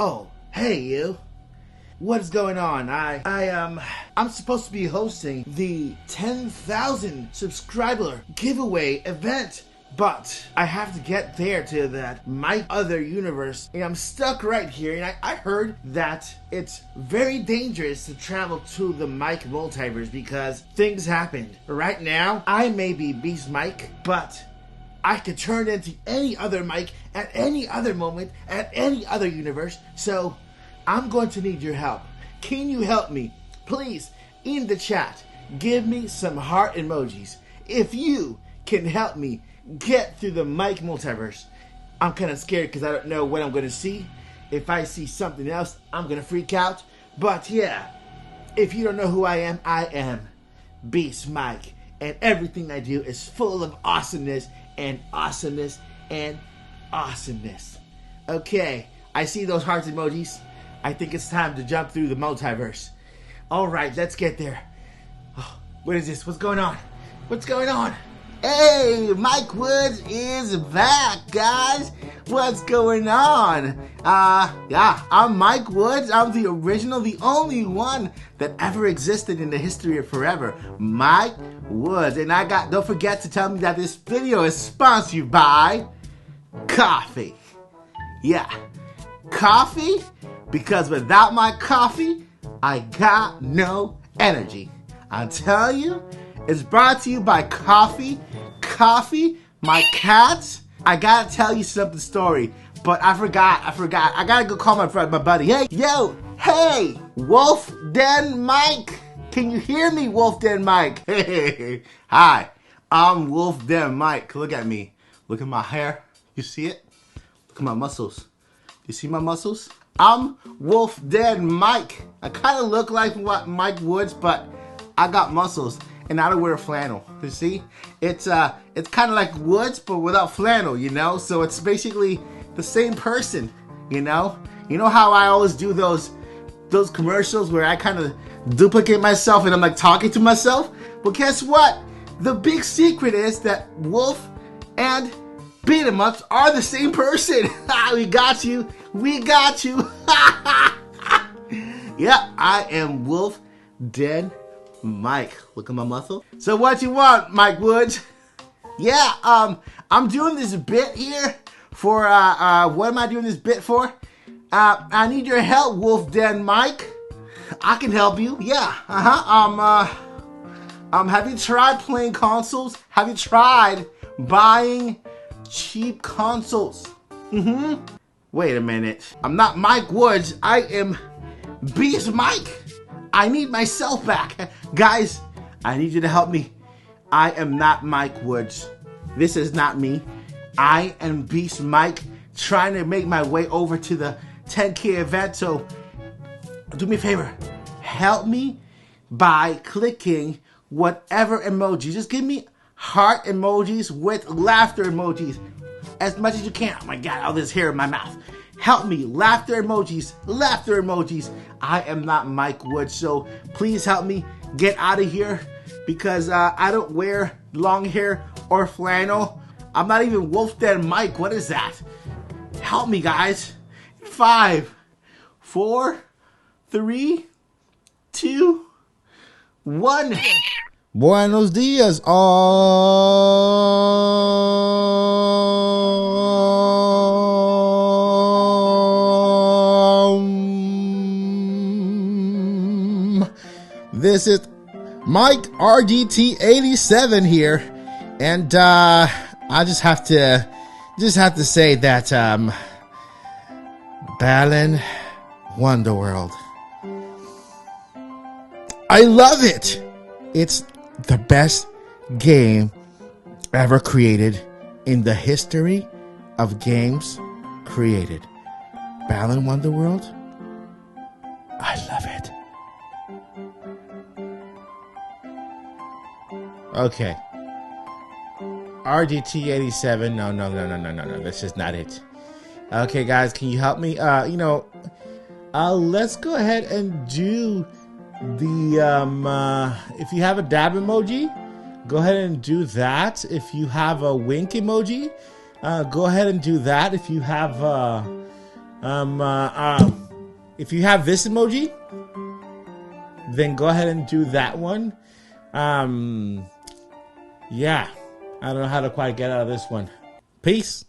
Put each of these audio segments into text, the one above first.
Oh, hey you. What's going on? I'm supposed to be hosting the 10,000 subscriber giveaway event, but I have to get there to that my other universe, and I'm stuck right here, and I heard that it's very dangerous to travel to the Mike multiverse because things happened. Right now, I may be Beast Mike, but I could turn into any other Mike at any other moment, at any other universe, so I'm going to need your help. Can you help me? Please, in the chat, give me some heart emojis. If you can help me get through the Mike multiverse. I'm kind of scared because I don't know what I'm going to see. If I see something else, I'm going to freak out. But yeah, if you don't know who I am Beast Mike. And everything I do is full of awesomeness and awesomeness and awesomeness. Okay, I see those heart emojis. I think it's time to jump through the multiverse. Alright, let's get there. Oh, what is this? What's going on? What's going on? Hey, Mike Woods is back, guys. What's going on? Yeah, I'm Mike Woods. I'm the original, the only one that ever existed in the history of forever. Mike Woods. And don't forget to tell me that this video is sponsored by coffee. Yeah, coffee, because without my coffee, I got no energy. I'll tell you, it's brought to you by coffee. Coffee, my cats. I gotta tell you something story, but I forgot. I gotta go call my buddy. Hey, yo, hey, Wolf Den Mike. Can you hear me, Wolf Den Mike? Hey, hi, I'm Wolf Den Mike. Look at me. Look at my hair. You see it? Look at my muscles. You see my muscles? I'm Wolf Den Mike. I kind of look like Mike Woods, but I got muscles, and I don't wear flannel. You see? It's kind of like Woods, but without flannel, you know? So it's basically the same person, you know? You know how I always do those commercials where I kind of duplicate myself and I'm like talking to myself? Well, guess what? The big secret is that Wolf and Beat 'em Ups are the same person. We got you. We got you. Yeah, I am Wolf Den Mike. Look at my muscle. So what you want, Mike Woods? Yeah, I'm doing this bit here for, what am I doing this bit for? I need your help, Wolf Den Mike. I can help you. Yeah, have you tried playing consoles? Have you tried buying cheap consoles? Wait a minute. I'm not Mike Woods. I am Beast Mike. I need myself back. Guys, I need you to help me. I am not Mike Woods. This is not me. I am Beast Mike, trying to make my way over to the 10K event. So do me a favor. Help me by clicking whatever emoji. Just give me heart emojis with laughter emojis as much as you can. Oh my God, all this hair in my mouth. Help me. Laughter emojis. Laughter emojis. I am not Mike Woods, so please help me get out of here because I don't wear long hair or flannel. I'm not even Wolf Den Mike. What is that? Help me, guys. 5, 4, 3, 2, 1. Buenos dias, This is Mike RDT87 here, and I just have to say that Balan Wonderworld, I love it. It's the best game ever created in the history of games created. Balan Wonderworld, I love it. Okay. RDT87, no, this is not it. Okay, guys, can you help me? Let's go ahead and do the, if you have a dab emoji, go ahead and do that. If you have a wink emoji, go ahead and do that. If you have, if you have this emoji, then go ahead and do that one. Yeah, I don't know how to quite get out of this one. Peace.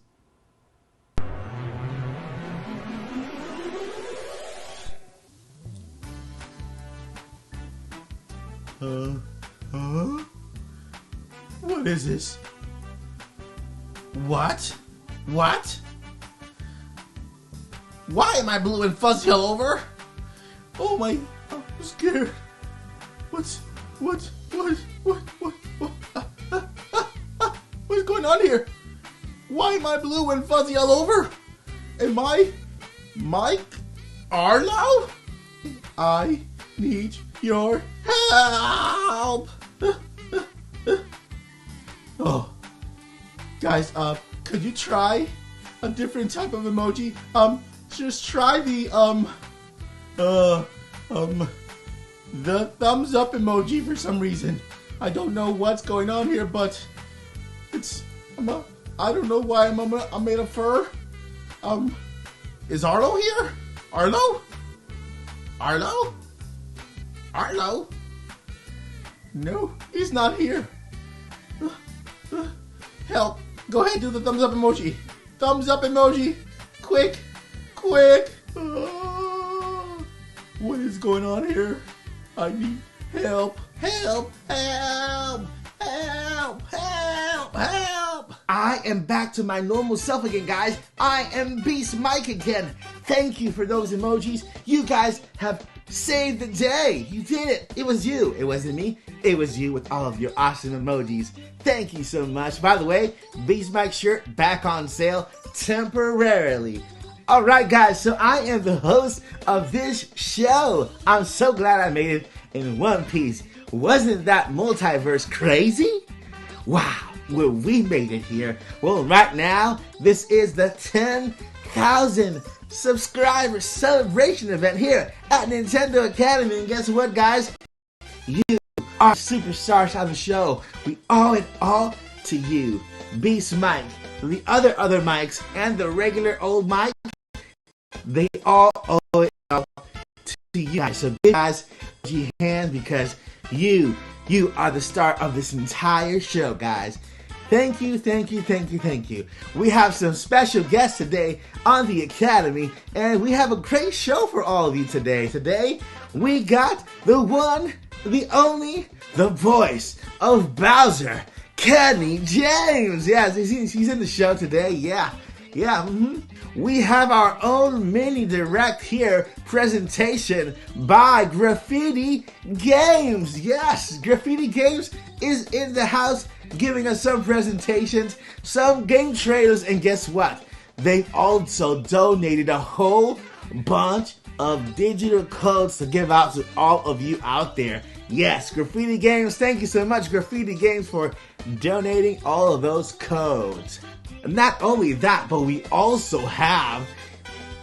What is this? What? Why am I blue and fuzzy all over? Oh my, I'm scared. What's going on here? Why am I blue and fuzzy all over? Am I Mike Arlo? I need your help. Oh, guys, could you try a different type of emoji? Just try the thumbs up emoji for some reason. I don't know what's going on here, but I don't know why I'm made of fur. Is Arlo here? Arlo? No, he's not here. Help. Go ahead, do the thumbs up emoji. Thumbs up emoji. Quick. What is going on here? I need help. Help. I am back to my normal self again, guys. I am Beast Mike again. Thank you for those emojis. You guys have saved the day. You did it. It was you. It wasn't me. It was you with all of your awesome emojis. Thank you so much. By the way, Beast Mike shirt back on sale temporarily. Alright guys, so I am the host of this show. I'm so glad I made it in one piece. Wasn't that multiverse crazy? Wow, well we made it here. Well right now, this is the 10,000 subscriber celebration event here at Nintendo Academy. And guess what guys? You are superstars of the show. We owe it all to you. Beast Mike, the other mics, and the regular old Mike. They all owe it all to you guys. So give guys your hand because you are the star of this entire show, guys. Thank you, thank you, thank you, thank you. We have some special guests today on the Academy, and we have a great show for all of you today. Today, we got the one, the only, the voice of Bowser, Kenny James. Yes, he's in the show today, yeah. We have our own mini direct here presentation by Graffiti Games. Yes, Graffiti Games is in the house giving us some presentations, some game trailers, and guess what? They've also donated a whole bunch of digital codes to give out to all of you out there. Yes, Graffiti Games, thank you so much, Graffiti Games, for donating all of those codes. Not only that, but we also have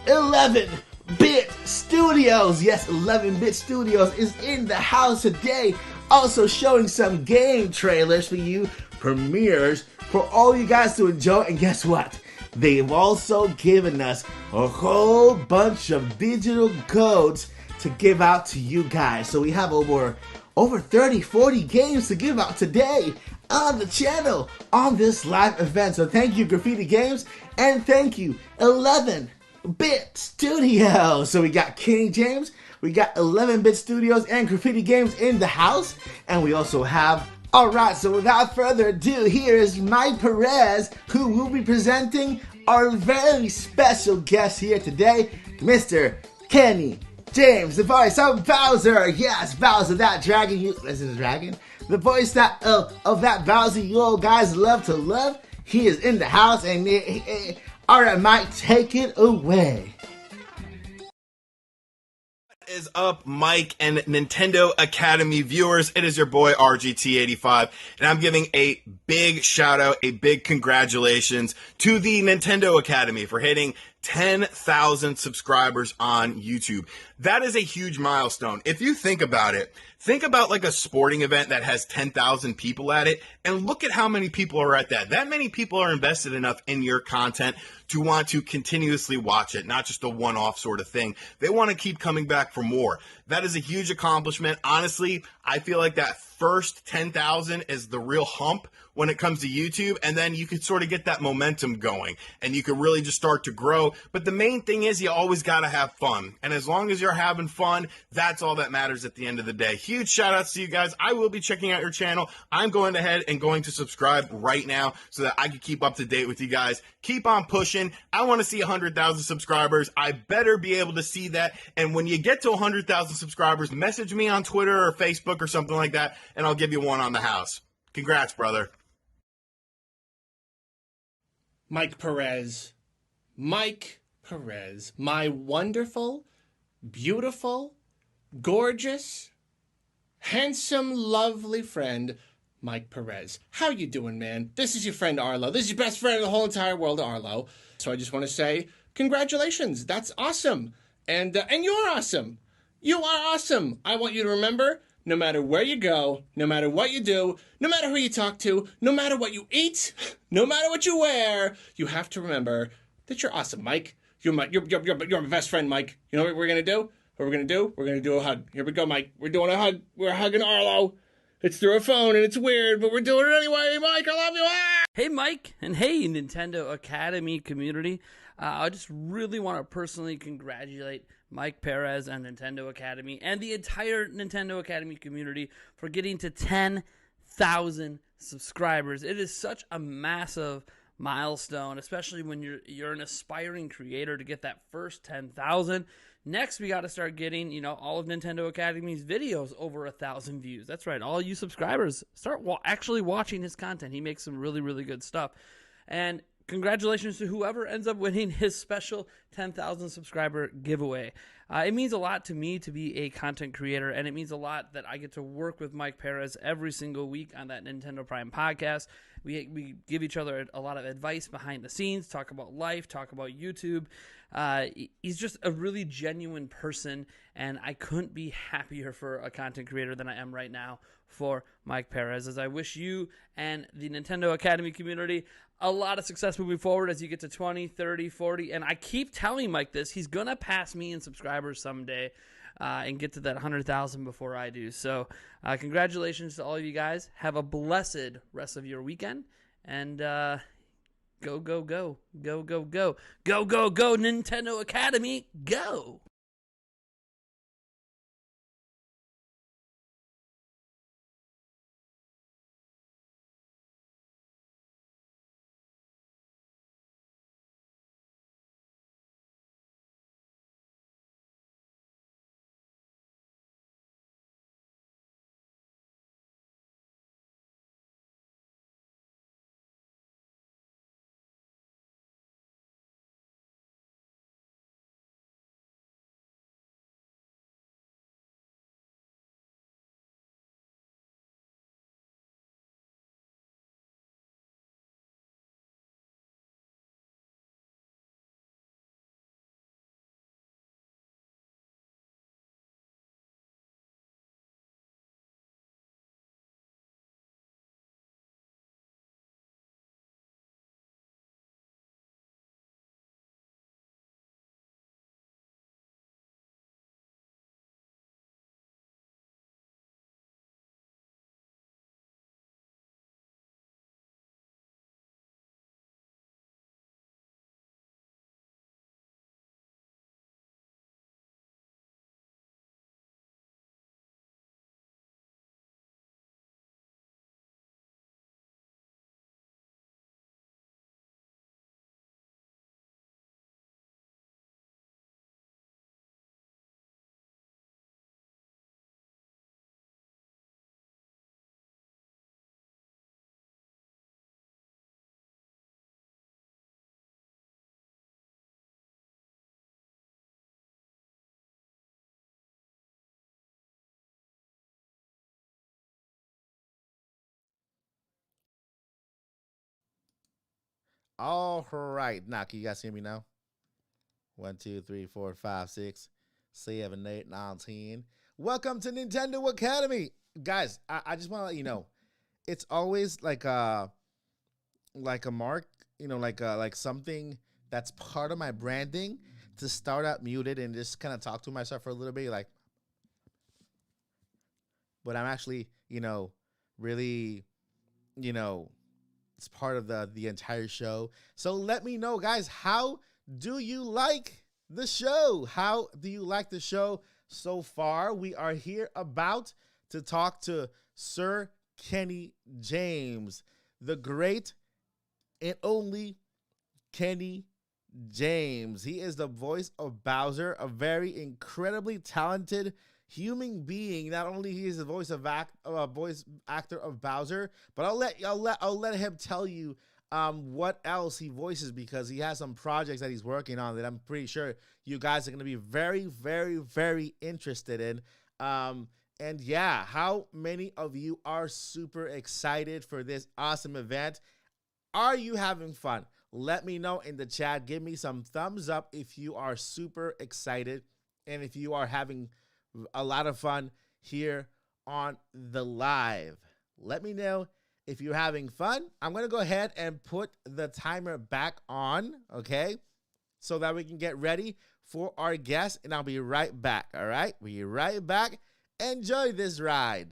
11-Bit Studios. Yes, 11-Bit Studios is in the house today. Also showing some game trailers for you, premieres for all you guys to enjoy. And guess what? They've also given us a whole bunch of digital codes to give out to you guys. So we have over 30, 40 games to give out today on the channel on this live event. So thank you Graffiti Games and thank you 11-Bit Studios. So we got Kenny James, we got 11-Bit Studios and Graffiti Games in the house, and we also have, alright, so without further ado, here is Mike Perez, who will be presenting our very special guest here today, Mr. Kenny James, the voice of Bowser. Yes, Bowser, that dragon you... Is it a dragon? The voice that of that Bowser you all guys love to love. He is in the house, and alright, Mike, take it away. What is up, Mike and Nintendo Academy viewers? It is your boy RGT85, and I'm giving a big shout out, a big congratulations to the Nintendo Academy for hitting 10,000 subscribers on YouTube. That is a huge milestone. If you think about it, think about like a sporting event that has 10,000 people at it, and look at how many people are at that. That many people are invested enough in your content to want to continuously watch it, not just a one-off sort of thing. They want to keep coming back for more. That is a huge accomplishment. Honestly, I feel like that first 10,000 is the real hump when it comes to YouTube, and then you could sort of get that momentum going, and you could really just start to grow. But the main thing is you always got to have fun, and as long as you're having fun, that's all that matters at the end of the day. Huge shout outs to you guys. I will be checking out your channel. I'm going ahead and going to subscribe right now so that I can keep up to date with you guys. Keep on pushing. I want to see 100,000 subscribers. I better be able to see that, and when you get to 100,000 subscribers, message me on Twitter or Facebook or something like that, and I'll give you one on the house. Congrats, brother. Mike Perez, my wonderful, beautiful, gorgeous, handsome, lovely friend, Mike Perez. How you doing, man? This is your friend Arlo. This is your best friend in the whole entire world, Arlo. So I just want to say, congratulations. That's awesome. And you're awesome. You are awesome. I want you to remember, no matter where you go, no matter what you do, no matter who you talk to, no matter what you eat, no matter what you wear, you have to remember that you're awesome, Mike. You're my best friend, Mike. You know what we're going to do? We're going to do a hug. Here we go, Mike. We're doing a hug. We're hugging Arlo. It's through a phone, and it's weird, but we're doing it anyway. Mike, I love you. Ah! Hey, Mike, and hey, Nintendo Academy community. I just really want to personally congratulate Mike Perez and Nintendo Academy and the entire Nintendo Academy community for getting to 10,000 subscribers. It is such a massive milestone, especially when you're an aspiring creator, to get that first 10,000. Next, we got to start getting, all of Nintendo Academy's videos over 1,000 views. That's right. All you subscribers, start actually watching his content. He makes some really, really good stuff. And congratulations to whoever ends up winning his special 10,000 subscriber giveaway. It means a lot to me to be a content creator, and it means a lot that I get to work with Mike Perez every single week on that Nintendo Prime podcast. We give each other a lot of advice behind the scenes, talk about life, talk about YouTube. He's just a really genuine person, and I couldn't be happier for a content creator than I am right now for Mike Perez, as I wish you and the Nintendo Academy community a lot of success moving forward as you get to 20, 30, 40, and I keep telling Mike this, he's going to pass me in subscribers someday and get to that 100,000 before I do. So congratulations to all of you guys. Have a blessed rest of your weekend, and go, go, go, go, go, go, go, go, go, go, Nintendo Academy, go! All right. Now, can you guys hear me now? 1, 2, 3, 4, 5, 6, 7, 8, 9, 10. Welcome to Nintendo Academy. Guys, I just want to let you know, it's always like a mark, like something that's part of my branding to start out muted and just kind of talk to myself for a little bit, but I'm actually, really, it's part of the entire show. So let me know, guys, how do you like the show? How do you like the show so far? We are here about to talk to Sir Kenny James, the great and only Kenny James. He is the voice of Bowser, a very incredibly talented human being. Not only he is the voice actor of Bowser, but I'll let him tell you what else he voices, because he has some projects that he's working on that I'm pretty sure you guys are going to be very, very, very interested in. And yeah, how many of you are super excited for this awesome event? Are you having fun? Let me know in the chat. Give me some thumbs up if you are super excited and if you are having a lot of fun here on the live. Let me know if you're having fun. I'm going to go ahead and put the timer back on, okay, so that we can get ready for our guest, and I'll be right back, all right? Be right back. Enjoy this ride.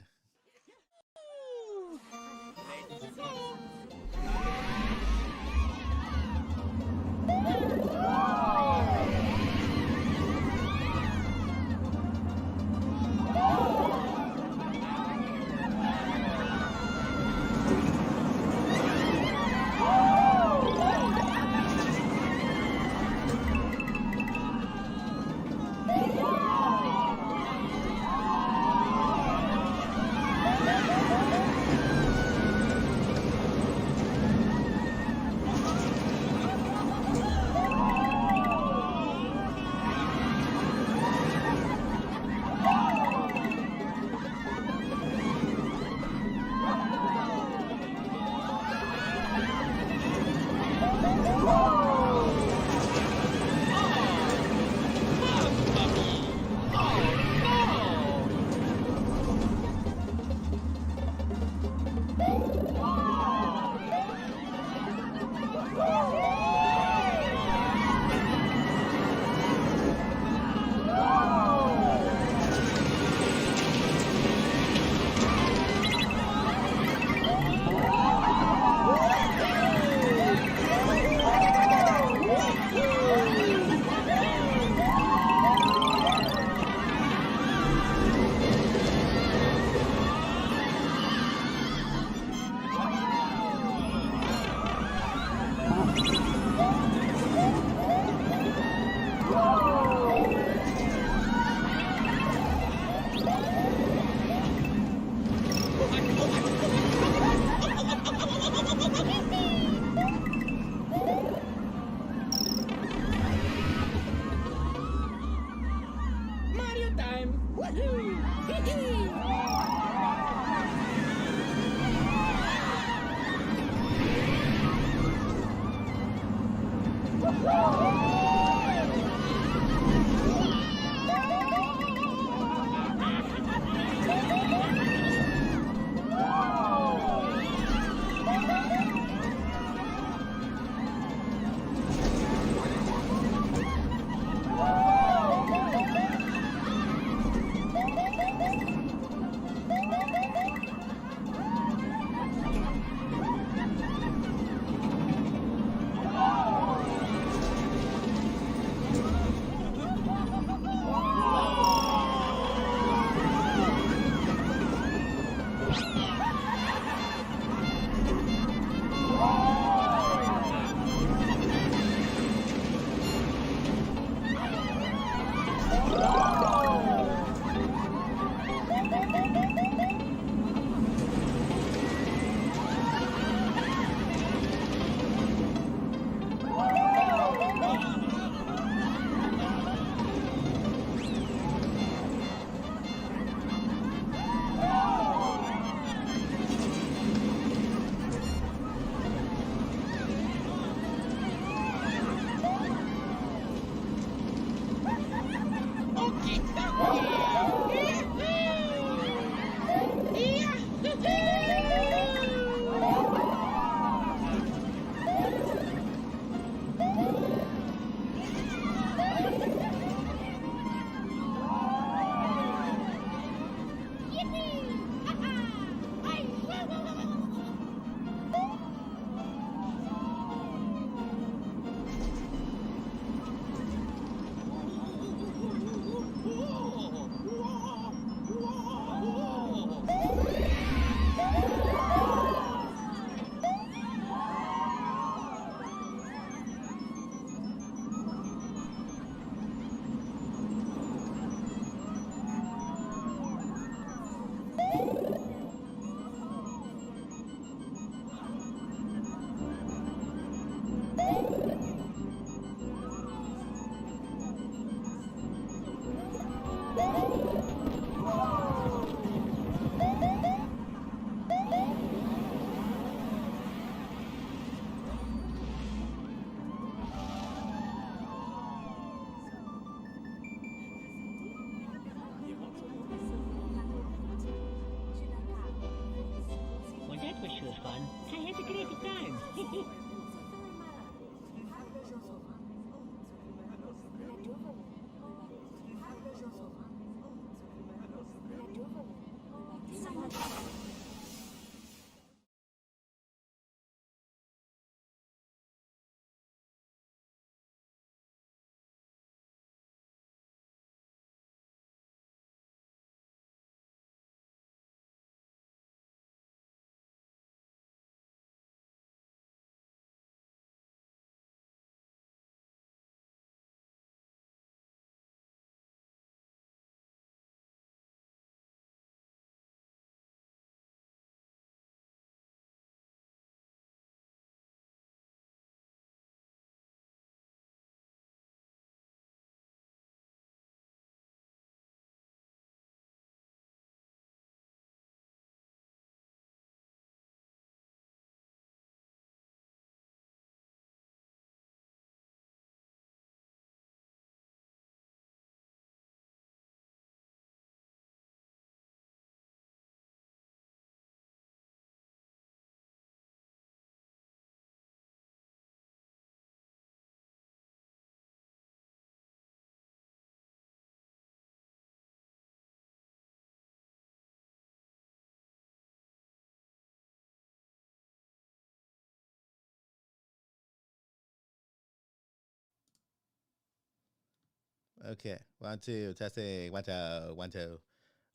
Okay. 1, 2, testing. 1, 2, 1, 2.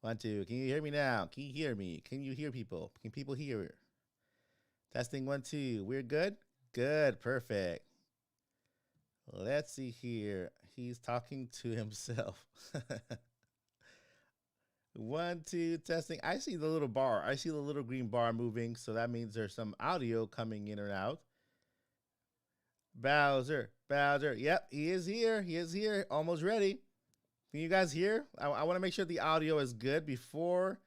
1, 2. Can you hear me now? Can you hear me? Can you hear people? Can people hear? Testing 1, 2. We're good? Good. Perfect. Let's see here. He's talking to himself. 1, 2, testing. I see the little bar. I see the little green bar moving. So that means there's some audio coming in or out. Bowser. Bowser. Yep, he is here. He is here. Almost ready. Can you guys hear? I want to make sure the audio is good before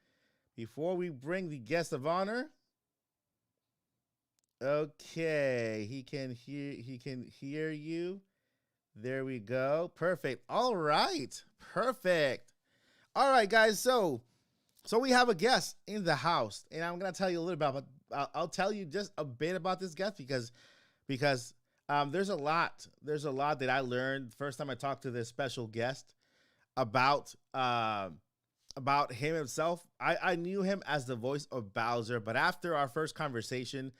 we bring the guest of honor. Okay, he can hear you. There we go. Perfect. All right. Perfect. All right, guys. So we have a guest in the house, and I'm gonna tell you a little bit about. I'll tell you just a bit about this guest because there's a lot that I learned first time I talked to this special guest about him himself. I knew him as the voice of Bowser, but after our first conversation,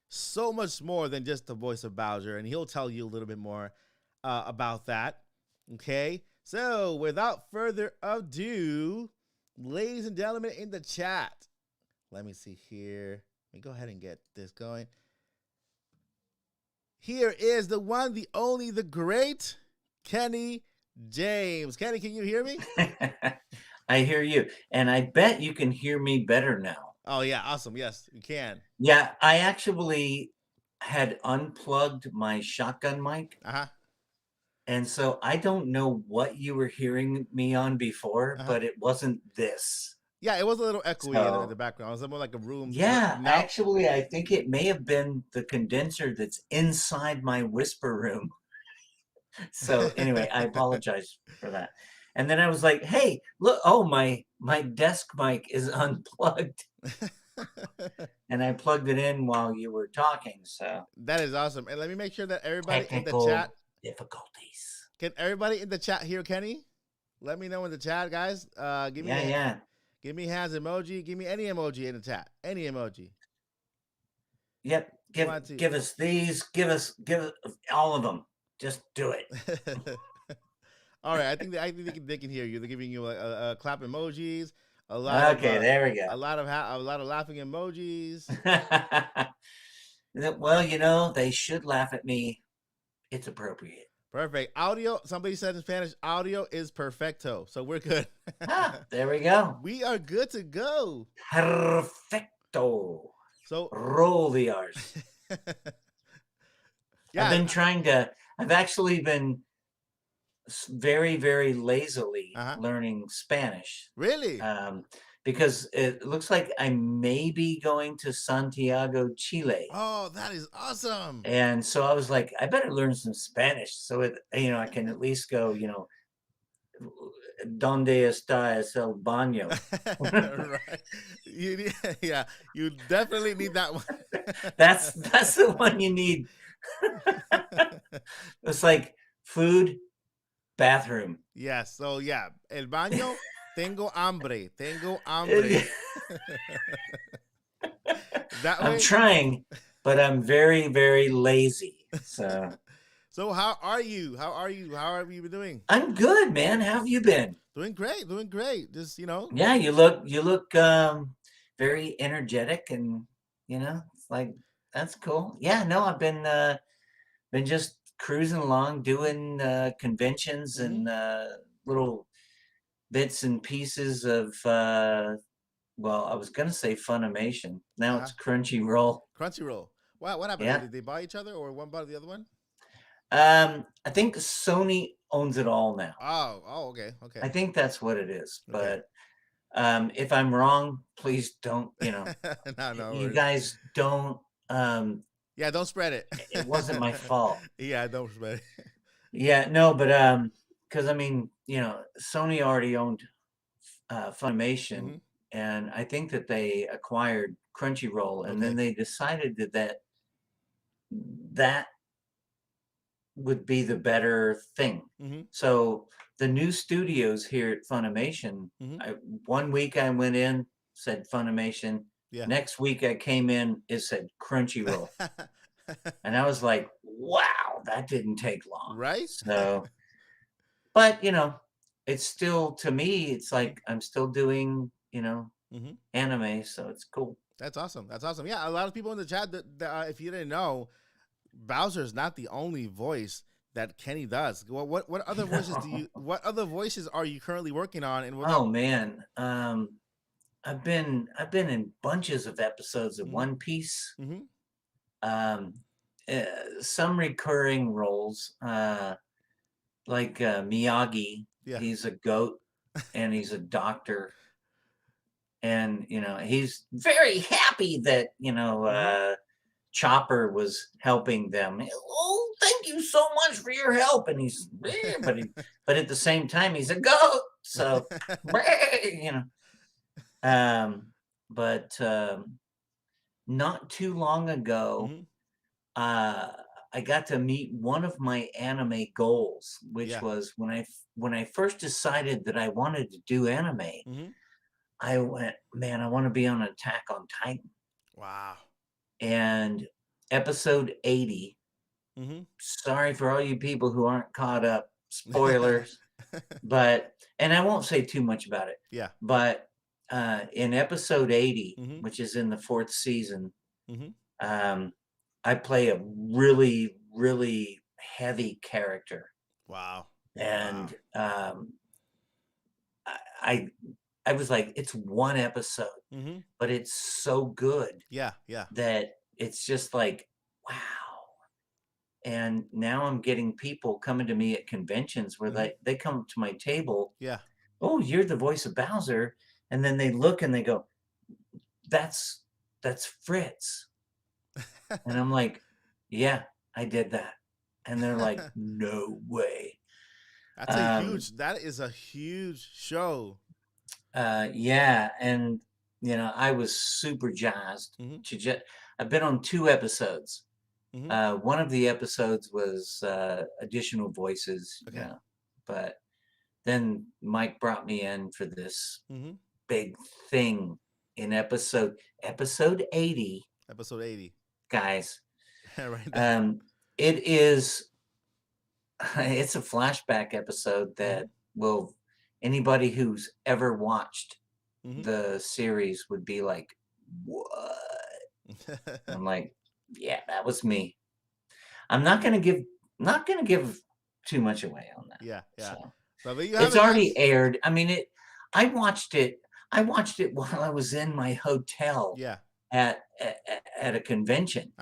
so much more than just the voice of Bowser, and he'll tell you a little bit more about that. Okay, so without further ado, ladies and gentlemen in the chat, let me see here. Let me go ahead and get this going. Here is the one, the only, the great Kenny James. Kenny, can you hear me? I hear you, and I bet you can hear me better now. Oh yeah, awesome. Yes, you can. Yeah, I actually had unplugged my shotgun mic. And so I don't know what you were hearing me on before, but it wasn't this. Yeah, it was a little echoey in the background. It was more like a room. Yeah, actually, I think it may have been the condenser that's inside my whisper room. So anyway, I apologize for that. And then I was like, hey, look, oh, my desk mic is unplugged. And I plugged it in while you were talking. So that is awesome. And let me make sure that everybody Technical in the chat difficulties. Can everybody in the chat hear Kenny? Let me know in the chat, guys. Give me hands emoji. Give me any emoji in the chat. Any emoji. Yep. Give us these. Give us all of them. Just do it. All right. I think they can hear you. They're giving you a clap emojis. A lot. Okay, there we go. A lot of laughing emojis. Well, they should laugh at me. It's appropriate. Perfect. Audio. Somebody said in Spanish, audio is perfecto. So we're good. There we go. We are good to go. Perfecto. So roll the R's. Yeah, I've actually been very, very lazily learning Spanish. Really? Because it looks like I may be going to Santiago, Chile. Oh, that is awesome. And so I was like, I better learn some Spanish so I can at least go, ¿Dónde está el baño? Right. You definitely need that one. That's the one you need. It's like food, bathroom. Yes. So yeah, el baño. Tengo hambre. I'm trying, but I'm very, very lazy. So how are you? How have you been doing? I'm good, man. How have you been? Doing great. Just Yeah, you look very energetic, and it's like that's cool. Yeah, no, I've been just cruising along, doing conventions and little bits and pieces of I was gonna say Funimation. Now it's Crunchyroll. Wow, what happened? Did they buy each other, or one bought the other one? I think Sony owns it all now. Oh, okay. I think that's what it is. But if I'm wrong, please don't. No, you guys don't. Yeah, don't spread it. It wasn't my fault. Yeah, don't spread it. Yeah, no, but because Sony already owned Funimation, and I think that they acquired Crunchyroll, and then they decided that would be the better thing. So the new studios here at Funimation, 1 week I went in, said Funimation. Yeah. Next week I came in, it said Crunchyroll. And I was like, wow, that didn't take long. Right? So, but, it's still, to me, it's like I'm still doing, anime, so it's cool. That's awesome. Yeah, a lot of people in the chat, that if you didn't know, Bowser is not the only voice that Kenny does. What other voices what other voices are you currently working on? And oh man, I've been in bunches of episodes of One Piece. Some recurring roles, like Miyagi Yeah. He's a goat, and he's a doctor, and he's very happy that Chopper was helping them. Oh, thank you so much for your help. And he's, but at the same time, he's a goat. So, but not too long ago, I got to meet one of my anime goals, which was when I first decided that I wanted to do anime. I went, man, I want to be on Attack on Titan. Wow. And episode 80, sorry for all you people who aren't caught up, spoilers, and I won't say too much about it. Yeah. But in episode 80, which is in the 4th season, I play a really, really heavy character. Wow. And I was like, it's one episode, but it's so good. Yeah. That it's just like, wow. And now I'm getting people coming to me at conventions where they come to my table. Yeah. Oh, you're the voice of Bowser. And then they look and they go, that's Fritz. And I'm like, yeah, I did that. And they're like, no way. That is a huge show. Yeah, and I was super jazzed to I've been on 2 episodes. One of the episodes was additional voices, but then Mike brought me in for this big thing in episode 80. Episode 80, guys. Right. It's a flashback episode that will. Anybody who's ever watched the series would be like, what? I'm like, yeah, that was me. I'm not gonna give too much away on that. Yeah. So, but it's already aired. I mean, I watched it while I was in my hotel. Yeah. At a convention.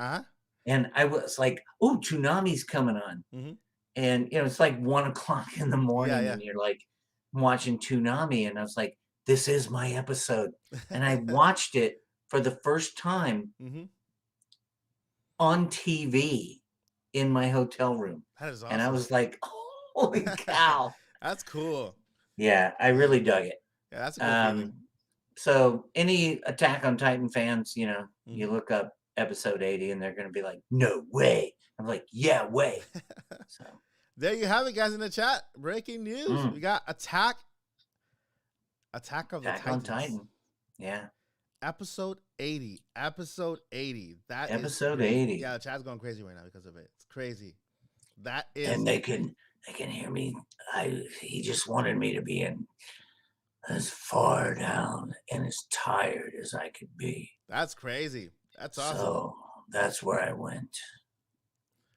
And I was like, oh, Toonami's coming on. And it's like 1:00 in the morning, and you're like watching Toonami, and I was like, this is my episode. And I watched it for the first time on TV in my hotel room. That is awesome. And I was like, holy cow. That's cool. Yeah, I really dug it. Yeah, that's a cool feeling. So any Attack on Titan fans, you look up episode 80 and they're going to be like, no way. I'm like, yeah, way. So there you have it, guys, in the chat. Breaking news. We got Attack of the Titans. On Titan. Yeah. Episode 80. That episode is 80. Yeah, the chat's going crazy right now because of it. It's crazy. That is. And they can hear me. He just wanted me to be in as far down and as tired as I could be. That's crazy. That's awesome. So that's where I went.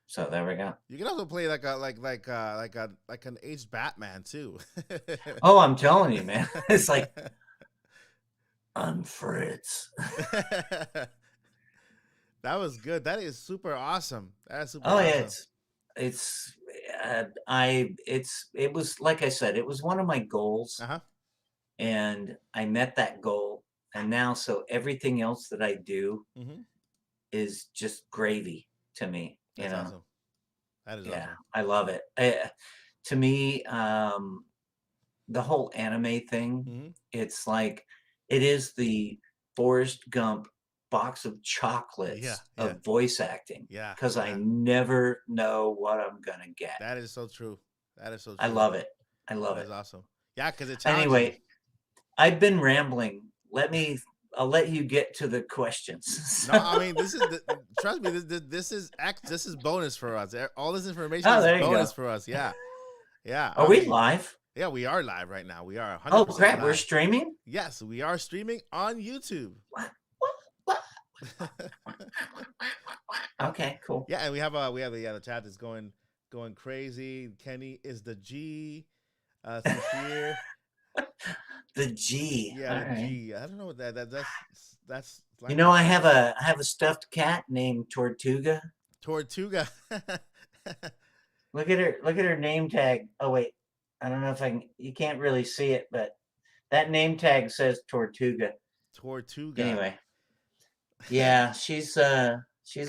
So there we go. You can also play like an aged Batman too. Oh, I'm telling you, man. It's like I'm Fritz. That was good. That is super awesome. That's super. Oh awesome. Yeah, it was like I said, it was one of my goals, and I met that goal, and now so everything else that I do is just gravy to me. That's awesome. That is awesome. I love it. To me, the whole anime thing, it's like it is the Forrest Gump box of chocolates of voice acting. Yeah. Because I never know what I'm gonna get. That is so true. That is so true. I love it. I love it. That is awesome. Yeah, because it's anyway. I've been rambling. I'll let you get to the questions. No, I mean trust me. This is bonus for us. All this information is bonus for us. Yeah, yeah. Are we live? Yeah, we are live right now. We are 100% Oh crap! live. We're streaming. Yes, we are streaming on YouTube. What? Okay, cool. Yeah, and we have the chat is going crazy. Kenny is the G. Here. The G. Yeah, the G. I don't know what that's. Like, I have a stuffed cat named Tortuga. Tortuga. Look at her name tag. Oh wait, I don't know if I can. You can't really see it, but that name tag says Tortuga. Tortuga. Anyway, yeah, she's a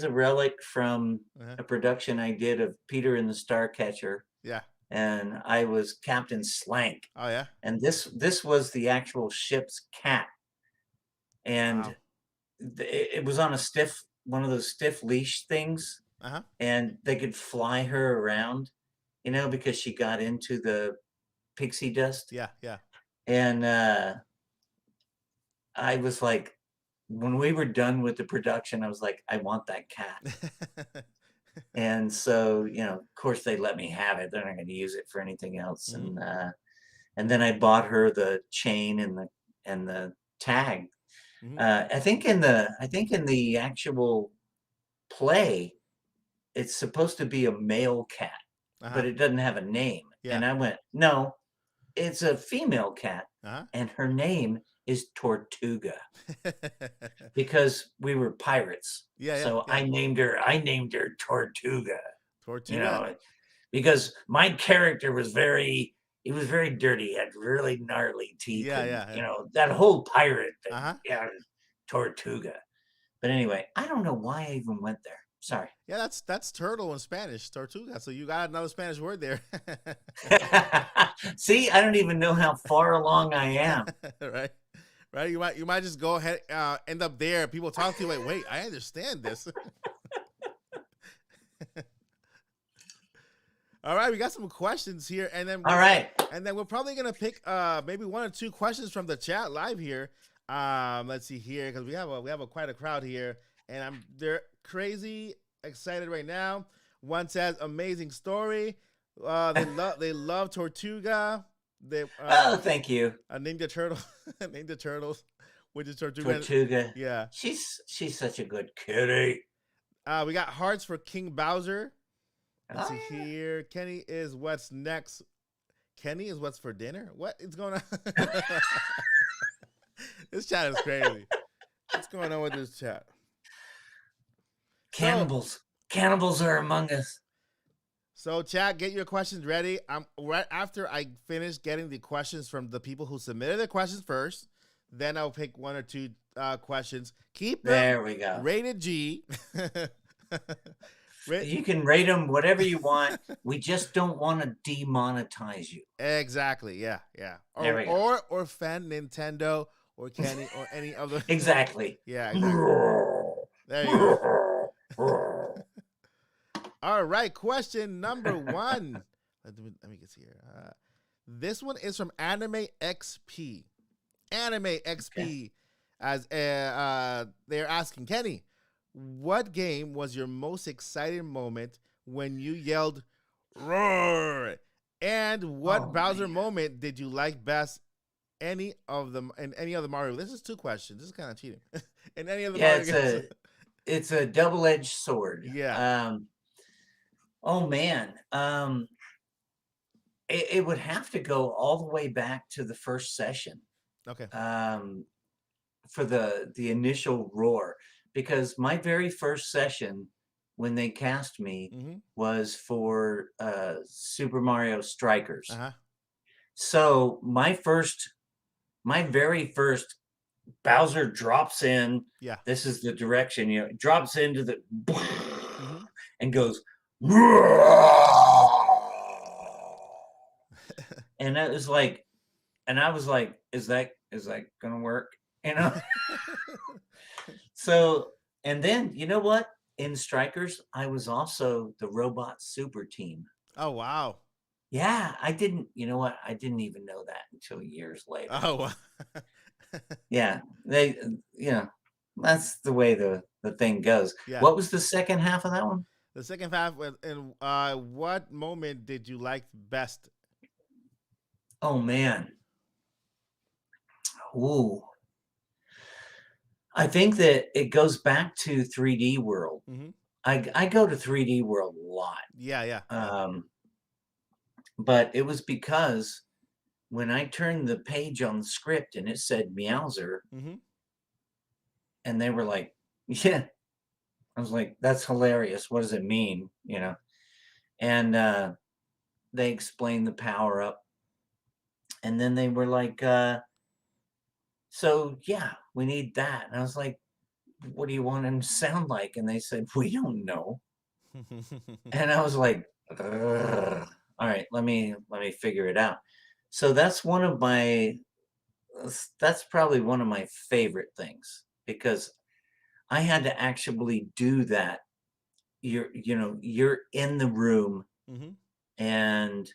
relic from Uh-huh. a production I did of Peter and the Starcatcher, Yeah. and I was Captain Slank. Oh yeah. And this was the actual ship's cat, and Wow. it was on one of those stiff leash things, Uh-huh. and they could fly her around, because she got into the pixie dust. Yeah. Yeah. And I was like, when we were done with the production, I was like, I want that cat. And so, of course they let me have it. They're not going to use it for anything else. Mhm. And then I bought her the chain and the tag. Mhm. I think in the actual play, it's supposed to be a male cat, Uh-huh. but it doesn't have a name. Yeah. And I went, no, it's a female cat, Uh-huh. and her name is Tortuga because we were pirates. Yeah. So Yeah. I named her Tortuga. Tortuga. Because my character was very dirty, had really gnarly teeth. Yeah, And, yeah. that whole pirate thing. Uh-huh. Yeah, Tortuga. But anyway, I don't know why I even went there. Sorry. Yeah, that's turtle in Spanish, tortuga. So you got another Spanish word there. See, I don't even know how far along I am. Right. Right. You might just go ahead, end up there. People talk to you like, wait, I understand this. All right, we got some questions here, and then we're probably gonna pick maybe one or two questions from the chat live here. Let's see here, because we have quite a crowd here, and they're crazy excited right now. One says amazing story. They love Tortuga. Thank you. Named the turtle, named the turtles, which is Tortuga. Tortuga. Yeah, she's such a good kitty. We got hearts for King Bowser. Let's see yeah. here. Kenny is what's next. Kenny is what's for dinner. What is going on? This chat is crazy. What's going on with this chat? Cannibals are among us. So, chat, get your questions ready. Right after I finish getting the questions from the people who submitted their questions first, then I'll pick one or two questions. Keep them there we go. Rated G. You can rate them whatever you want. We just don't want to demonetize you. Exactly. Yeah. Yeah. There we go. Or Fan Nintendo or Kenny or any other. Exactly. Yeah. Exactly. There you go. All right. Question number 1. Let me get here. This one is from Anime XP. Anime XP. Okay. As they're asking Kenny, what game was your most exciting moment when you yelled "roar"? And what Bowser moment did you like best? Any of them in any other Mario? This is 2 questions. This is kind of cheating. In any other Mario games? It's a double-edged sword. Yeah. Oh man. It would have to go all the way back to the first session. Okay. For the initial roar. Because my very first session when they cast me was for Super Mario Strikers. Uh-huh. So my very first Bowser drops in. Yeah. This is the direction, drops into the and goes and I was like, is that gonna work? So, and then, you know what? In Strikers, I was also the robot super team. Oh, wow. Yeah, I didn't even know that until years later. Oh, wow. Yeah, that's the way the thing goes. Yeah. What was the second half of that one? The second half, and what moment did you like best? Oh, man. Ooh. I think that it goes back to 3D World. I go to 3D World a lot. Yeah. But it was because when I turned the page on the script and it said Meowser, and they were like, yeah. I was like, that's hilarious. What does it mean? And they explained the power up. And then they were like, so yeah, we need that. And I was like, what do you want him to sound like? And they said, we don't know. And I was like, "Ugh. All right, let me figure it out." So that's probably one of my favorite things, because I had to actually do that. You're in the room Hmm. and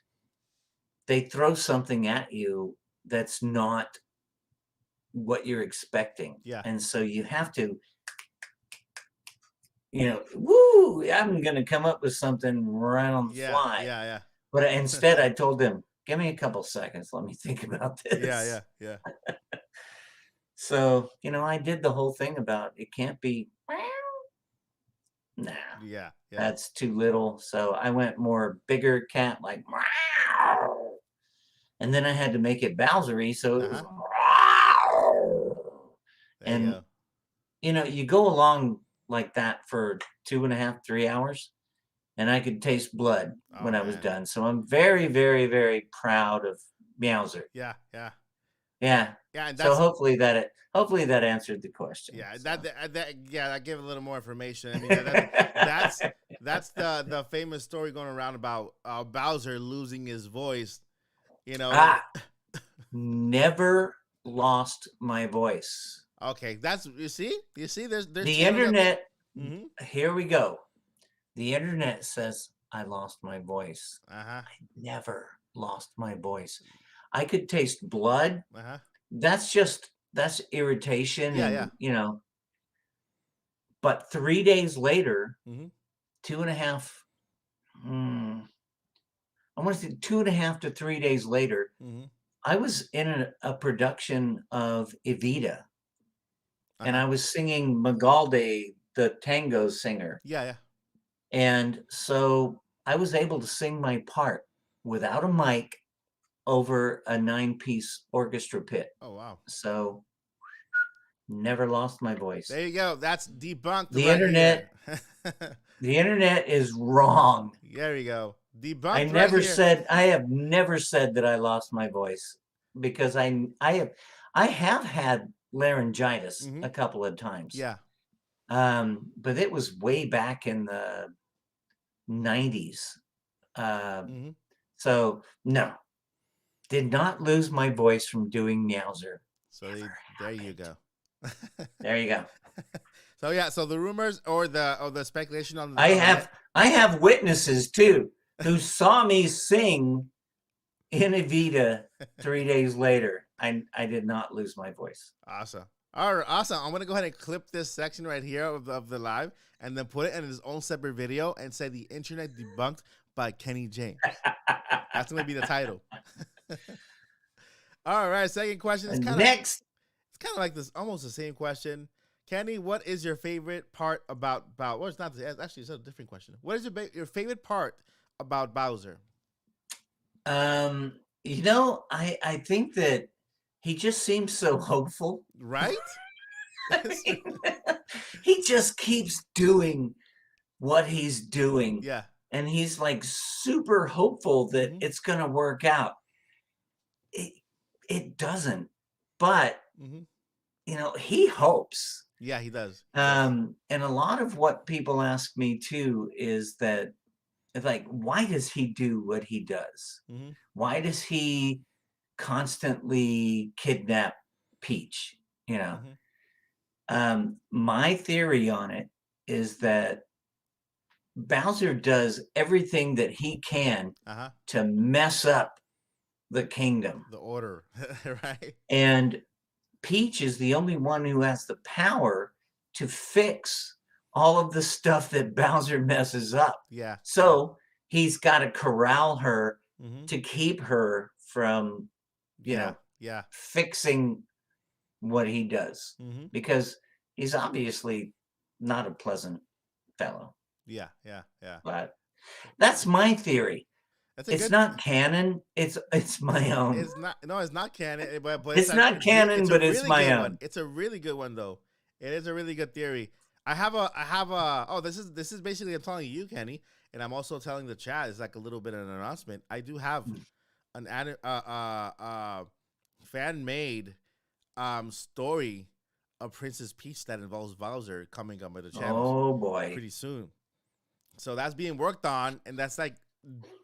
they throw something at you that's not what you're expecting. Yeah. And so you have to, woo, I'm going to come up with something right on the Yeah. fly. Yeah. Yeah. But instead, I told them, give me a couple seconds. Let me think about this. Yeah. Yeah. Yeah. So, I did the whole thing about it can't be, nah, Yeah. Yeah. that's too little. So I went more bigger cat, like, and then I had to make it Bowsery. So it was, There you and, go. you go along like that for 2.5, 3 hours. And I could taste blood Oh, when I was man. done. So I'm very, very, very proud of Meowser. Yeah. Yeah. Yeah. Yeah. And So that's hopefully that answered the question. yeah. So. That gave a little more information. I mean, that's the famous story going around about Bowser losing his voice. Never lost my voice. Okay, that's you see there's The internet. Mm-hmm. Here we go. The internet says I lost my voice. Uh-huh. I never lost my voice. I could taste blood. Uh-huh. That's irritation, Yeah, and But 3 days later, Mm-hmm. 2.5. I want to say 2.5 to 3 days later, Mm-hmm. I was in a production of Evita, and I was singing Magalde, the tango singer. Yeah, yeah. And so I was able to sing my part without a mic over a 9-piece orchestra pit. Oh, wow. So never lost my voice. There you go. That's debunked. The right internet. Here. The internet is wrong. There you go. Debunked. I have never said that I lost my voice, because I have had laryngitis Mhm. a couple of times. Yeah. But it was way back in the 90s. Mhm. So no, did not lose my voice from doing Meowser. So there you go. There you go. So yeah, so the rumors or the speculation on the I have witnesses too who saw me sing in Evita 3 days later. I did not lose my voice. Awesome. All right, awesome. I'm gonna go ahead and clip this section right here of the live, and then put it in his own separate video and say the internet debunked by Kenny James. That's gonna be the title. All right, second question. It's kind of like this, almost the same question. Kenny, what is your favorite part about well, it's not actually it's a different question. What is your favorite part about Bowser? I think that he just seems so hopeful. Right? I mean, he just keeps doing what he's doing. Yeah. And he's like super hopeful that it's going to work out. It doesn't. But, he hopes. Yeah, he does. And a lot of what people ask me too is that, like, why does he do what he does? Mm-hmm. Why does he constantly kidnap Peach? My theory on it is that Bowser does everything that he can to mess up the kingdom, the order, right? And Peach is the only one who has the power to fix all of the stuff that Bowser messes up. Yeah. So he's got to corral her to keep her from, fixing what he does, because he's obviously not a pleasant fellow. Yeah. But that's my theory. It's not canon. It's my own. It's not canon. But it's not canon, but it's my own. It's a really good one, though. It is a really good theory. I have a. Oh, this is basically I'm telling you, Kenny, and I'm also telling the chat. It's like a little bit of an announcement. I do have fan made story of Princess Peach that involves Bowser coming up with the channels Oh boy. pretty soon. So that's being worked on, and that's like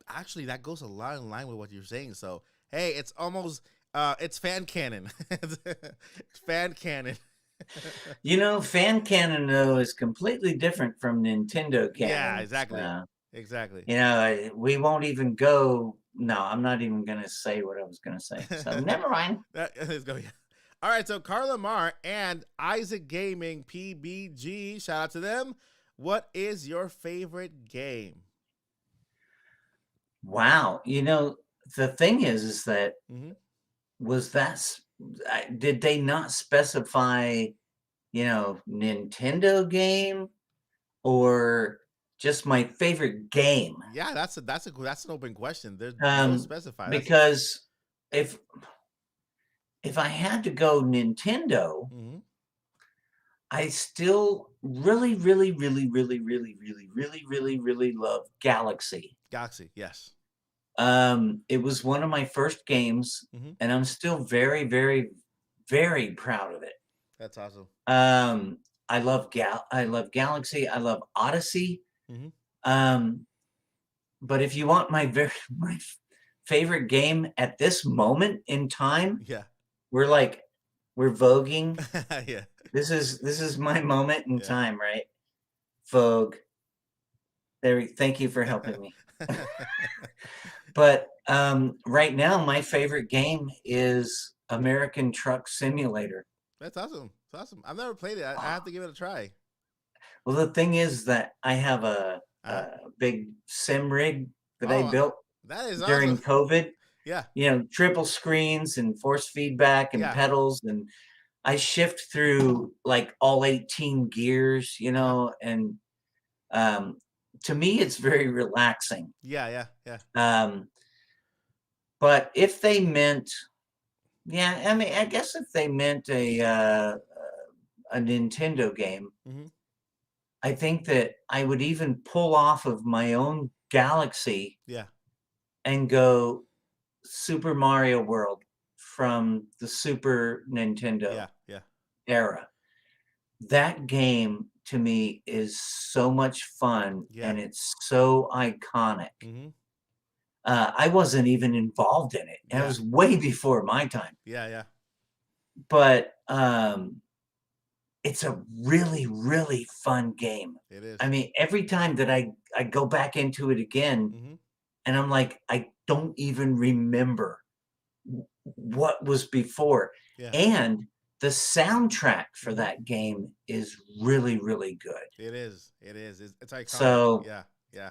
actually that goes a lot in line with what you're saying. So hey, it's almost it's fan canon. It's fan canon. You know, fan canon though is completely different from Nintendo canon. Yeah, exactly. Exactly. You know, we won't even go. No, I'm not even gonna say what I was gonna say. So never mind. That is going. All right, so Carla Mar and Isaac Gaming PBG, shout out to them. What is your favorite game? Wow. You know, the thing is that Mm-hmm. was did they not specify, you know, Nintendo game or just my favorite game? Yeah, that's an open question. There's no specify. Because if I had to go Nintendo, Mm-hmm. I still really, really, really, really, really, really, really, really, really love Galaxy. Galaxy, yes. It was one of my first games, Mm-hmm. and I'm still very, very, very proud of it. That's awesome. I love Galaxy. I love Odyssey. Mm-hmm. But if you want my favorite game at this moment in time, Yeah. we're voguing. Yeah. This is my moment in time, right? Vogue. Thank you for helping me. But right now, my favorite game is American Truck Simulator. That's awesome. It's awesome. I've never played it. I have to give it a try. Well, the thing is that I have a big sim rig that I built that is during awesome. COVID. Yeah. You know, triple screens and force feedback and pedals, and I shift through like all 18 gears, you know, and to me it's very relaxing. Yeah. But if they meant, I mean, I guess if they meant a Nintendo game, mm-hmm. I think that I would even pull off of my own Galaxy, and go Super Mario World from the Super Nintendo era. That game to me is so much fun, and it's so iconic. Mm-hmm. I wasn't even involved in it. And it was way before my time. Yeah. But it's a really, really fun game. It is. I mean, every time that I go back into it again, mm-hmm. and I'm like, I don't even remember what was before. Yeah. And the soundtrack for that game is really, really good. It is. It's iconic. So yeah.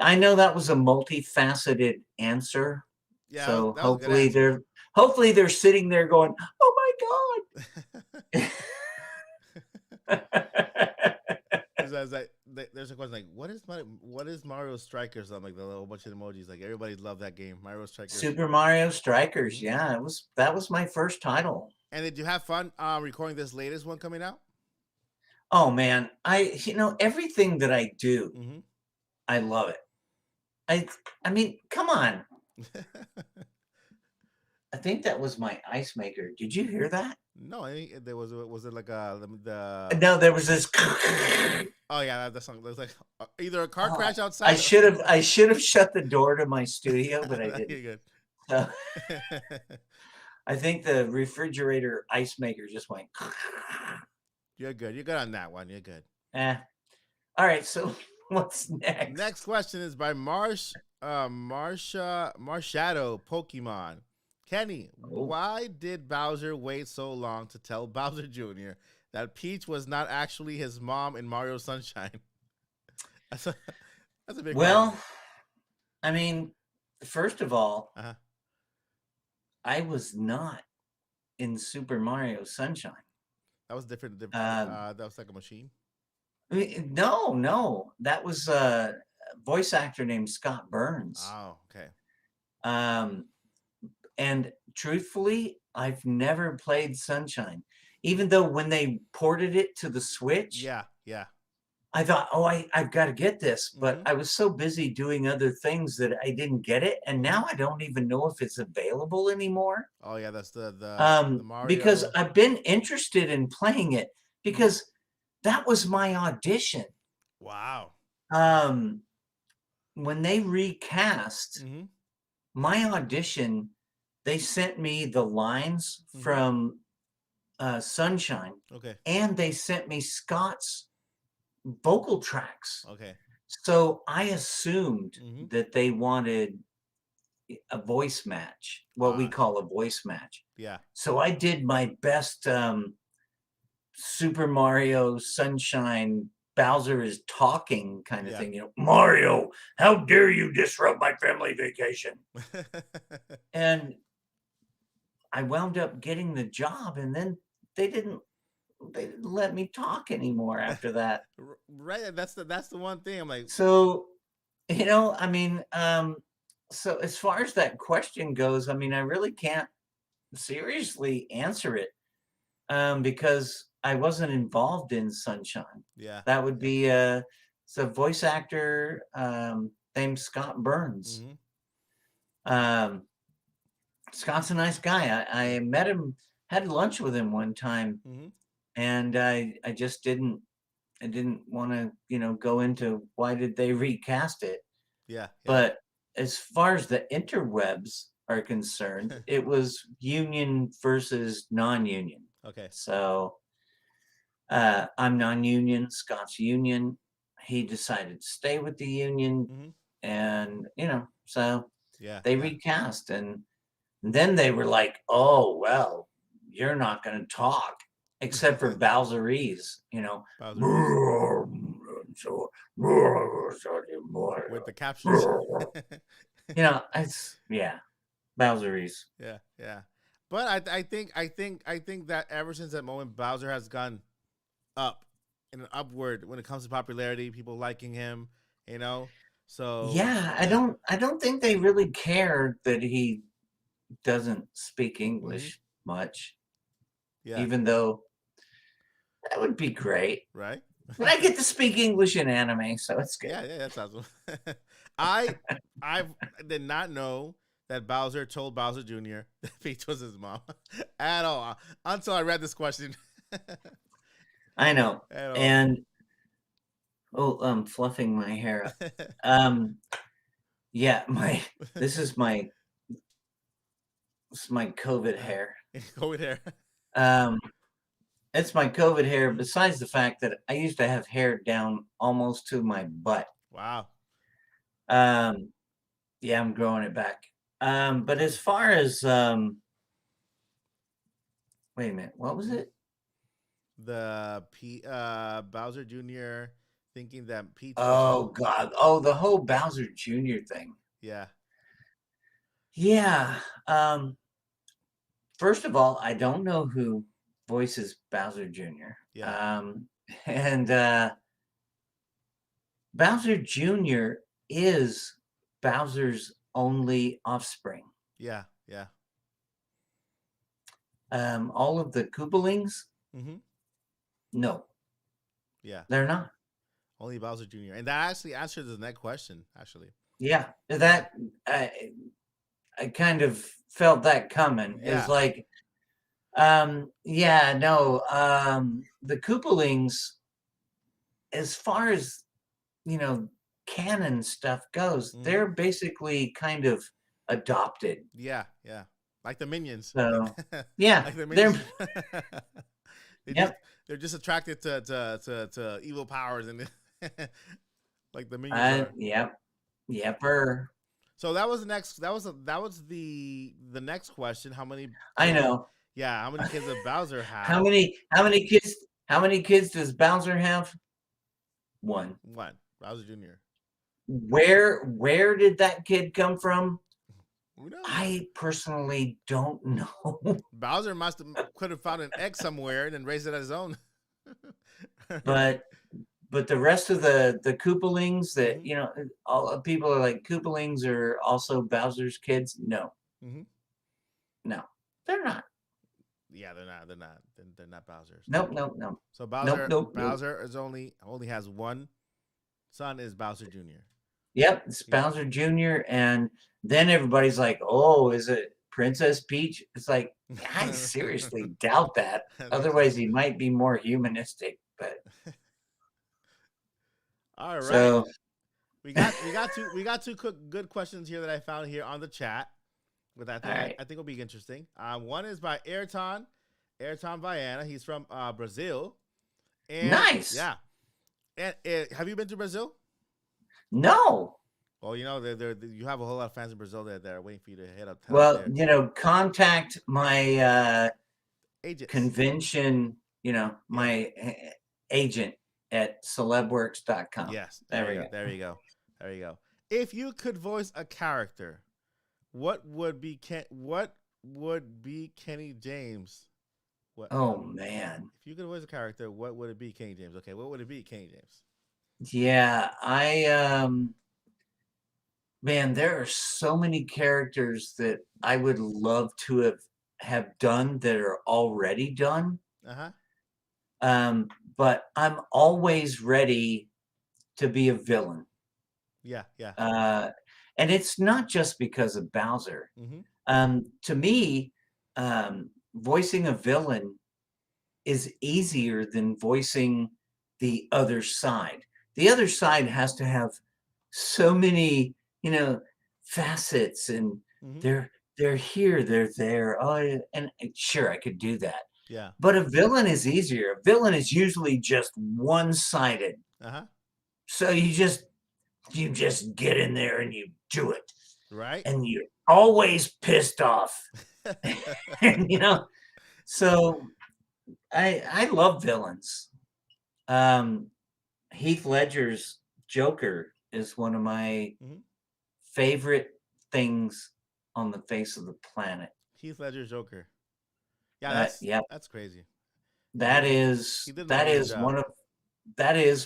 I know that was a multifaceted answer. Yeah. So hopefully they're sitting there going, "Oh my god." There's a question like, what is Mario Strikers? I'm like, a whole bunch of emojis. Like, everybody loved that game, Mario Strikers. Super Mario Strikers, yeah, that was my first title. And did you have fun recording this latest one coming out? Oh man, everything that I do, mm-hmm. I love it. I mean, come on. I think that was my ice maker. Did you hear that? No, I think there was it like No, there was this. Oh yeah, that song. There was like either a car crash outside. I should have shut the door to my studio, but I didn't. You're good. I think the refrigerator ice maker just went. You're good. You're good on that one. You're good. All right. So what's next? Next question is by Marshadow Pokemon. Kenny, why did Bowser wait so long to tell Bowser Jr. that Peach was not actually his mom in Mario Sunshine? That's a big problem. I mean, first of all, I was not in Super Mario Sunshine. That was different. That was like a machine. No, that was a voice actor named Scott Burns. Oh, okay. And truthfully, I've never played Sunshine, even though when they ported it to the Switch, I thought, oh, I've got to get this, but Mhm. I was so busy doing other things that I didn't get it, and now I don't even know if it's available anymore. Oh yeah, that's the Because Mario. I've been interested in playing it Mhm. because that was my audition. Wow. Um, when they recast Mhm. my audition, they sent me the lines Mhm. from Sunshine, Okay. and they sent me Scott's vocal tracks. Okay. So I assumed Mhm. that they wanted a voice match, what we call a voice match. Yeah. So I did my best Super Mario Sunshine Bowser is talking kind of Yeah. thing, Mario, how dare you disrupt my family vacation? And I wound up getting the job, and then they didn't they didn't let me talk anymore after that. Right. That's the one thing I'm like. So, I mean, so as far as that question goes, I mean, I really can't seriously answer it because I wasn't involved in Sunshine. Yeah. That would Yeah. be it's a voice actor named Scott Burns. Mhm. Um, Scott's a nice guy. I met him, had lunch with him one time, Mhm. and I just didn't want to go into why did they recast it. Yeah. Yeah. But as far as the interwebs are concerned, it was union versus non-union. Okay. So I'm non-union, Scott's union. He decided to stay with the union, Mhm. and so Yeah. they Yeah. recast, and then they were like, "Oh well, you're not going to talk." Except for Bowserese, Bowser Reese so with the captions. it's Bowserese. Yeah. Yeah. But I think that ever since that moment, Bowser has gone up and an upward when it comes to popularity, people liking him, you know. So Yeah, yeah. I don't think they really care that he doesn't speak Hmm. English much, Yeah. even though that would be great. Right. But I get to speak English in anime, so it's good. Yeah. Yeah. That's awesome. I I did not know that Bowser told Bowser Jr. that Peach was his mom at all until I read this question. I know. At all. And I'm fluffing my hair up. Yeah, this is my COVID hair. Go with hair. Um, it's my COVID hair. Besides the fact that I used to have hair down almost to my butt. Wow. Um, yeah, I'm growing it back. But as far as wait a minute, what was it? The Bowser Jr. thinking that Peach was Oh God! Oh, the whole Bowser Jr. thing. yeah. Yeah. First of all, I don't know who voices Bowser Jr. Yeah. And Bowser Jr. is Bowser's only offspring. Yeah. Yeah. All of the Koopalings, Mm-hmm. no, Yeah. they're not. Only Bowser Jr. And that actually answers the next question, actually. Yeah, that I kind of felt that coming. Yeah. It's like, yeah, no, the Koopalings, as far as canon stuff goes, Mhm. they're basically kind of adopted. Yeah. Yeah. Like the minions. So yeah, Like the they're minions. yep. They're just attracted to evil powers and like the minions are. Yep. So that was the next. That was the next question. How many? I know. Yeah. How many kids does Bowser have? How many kids does Bowser have? One. One. Bowser Jr. Where did that kid come from? Who knows? I personally don't know. Bowser could have found an egg somewhere and then raised it as his own. but the rest of the Koopalings that Mhm. all people are like Koopalings are also Bowser's kids. No, Mhm. no, they're not. Yeah, they're not. They're not. they're not Bowser's. Nope, nope, nope. So Bowser, Nope. Bowser is only has one son, is Bowser Jr. Yep, it's Bowser Jr. And then everybody's like, "Oh, is it Princess Peach?" It's like, I seriously doubt that. Otherwise, he might be more humanistic. But all right, so we got two good questions here that I found here on the chat. With that, I think will be interesting. One is by Ayrton Viana. He's from Brazil. And, nice. Yeah. And have you been to Brazil? No. Well, you know, you have a whole lot of fans in Brazil that are waiting for you to head up. Well, there. you know, contact my Agents. convention. You know, my agent at celebworks.com. Yes. There you go. If you could voice a character, what would be Kenny James? What? Oh man! If you could voice a character, what would it be, Kenny James? Okay, what would it be, Kenny James? Yeah, man, there are so many characters that I would love to have done that are already done. But I'm always ready to be a villain. Yeah. And it's not just because of Bowser. Mm-hmm. To me, voicing a villain is easier than voicing the other side. The other side has to have so many, you know, facets, and they're here, they're there. Oh, and sure, I could do that. Yeah. But a villain is easier. A villain is usually just one-sided. So you just get in there and you do it. Right. And you're always pissed off. And, you know, so I love villains. Heath Ledger's Joker is one of my favorite things on the face of the planet. Heath Ledger's Joker. Yeah, that's crazy. That is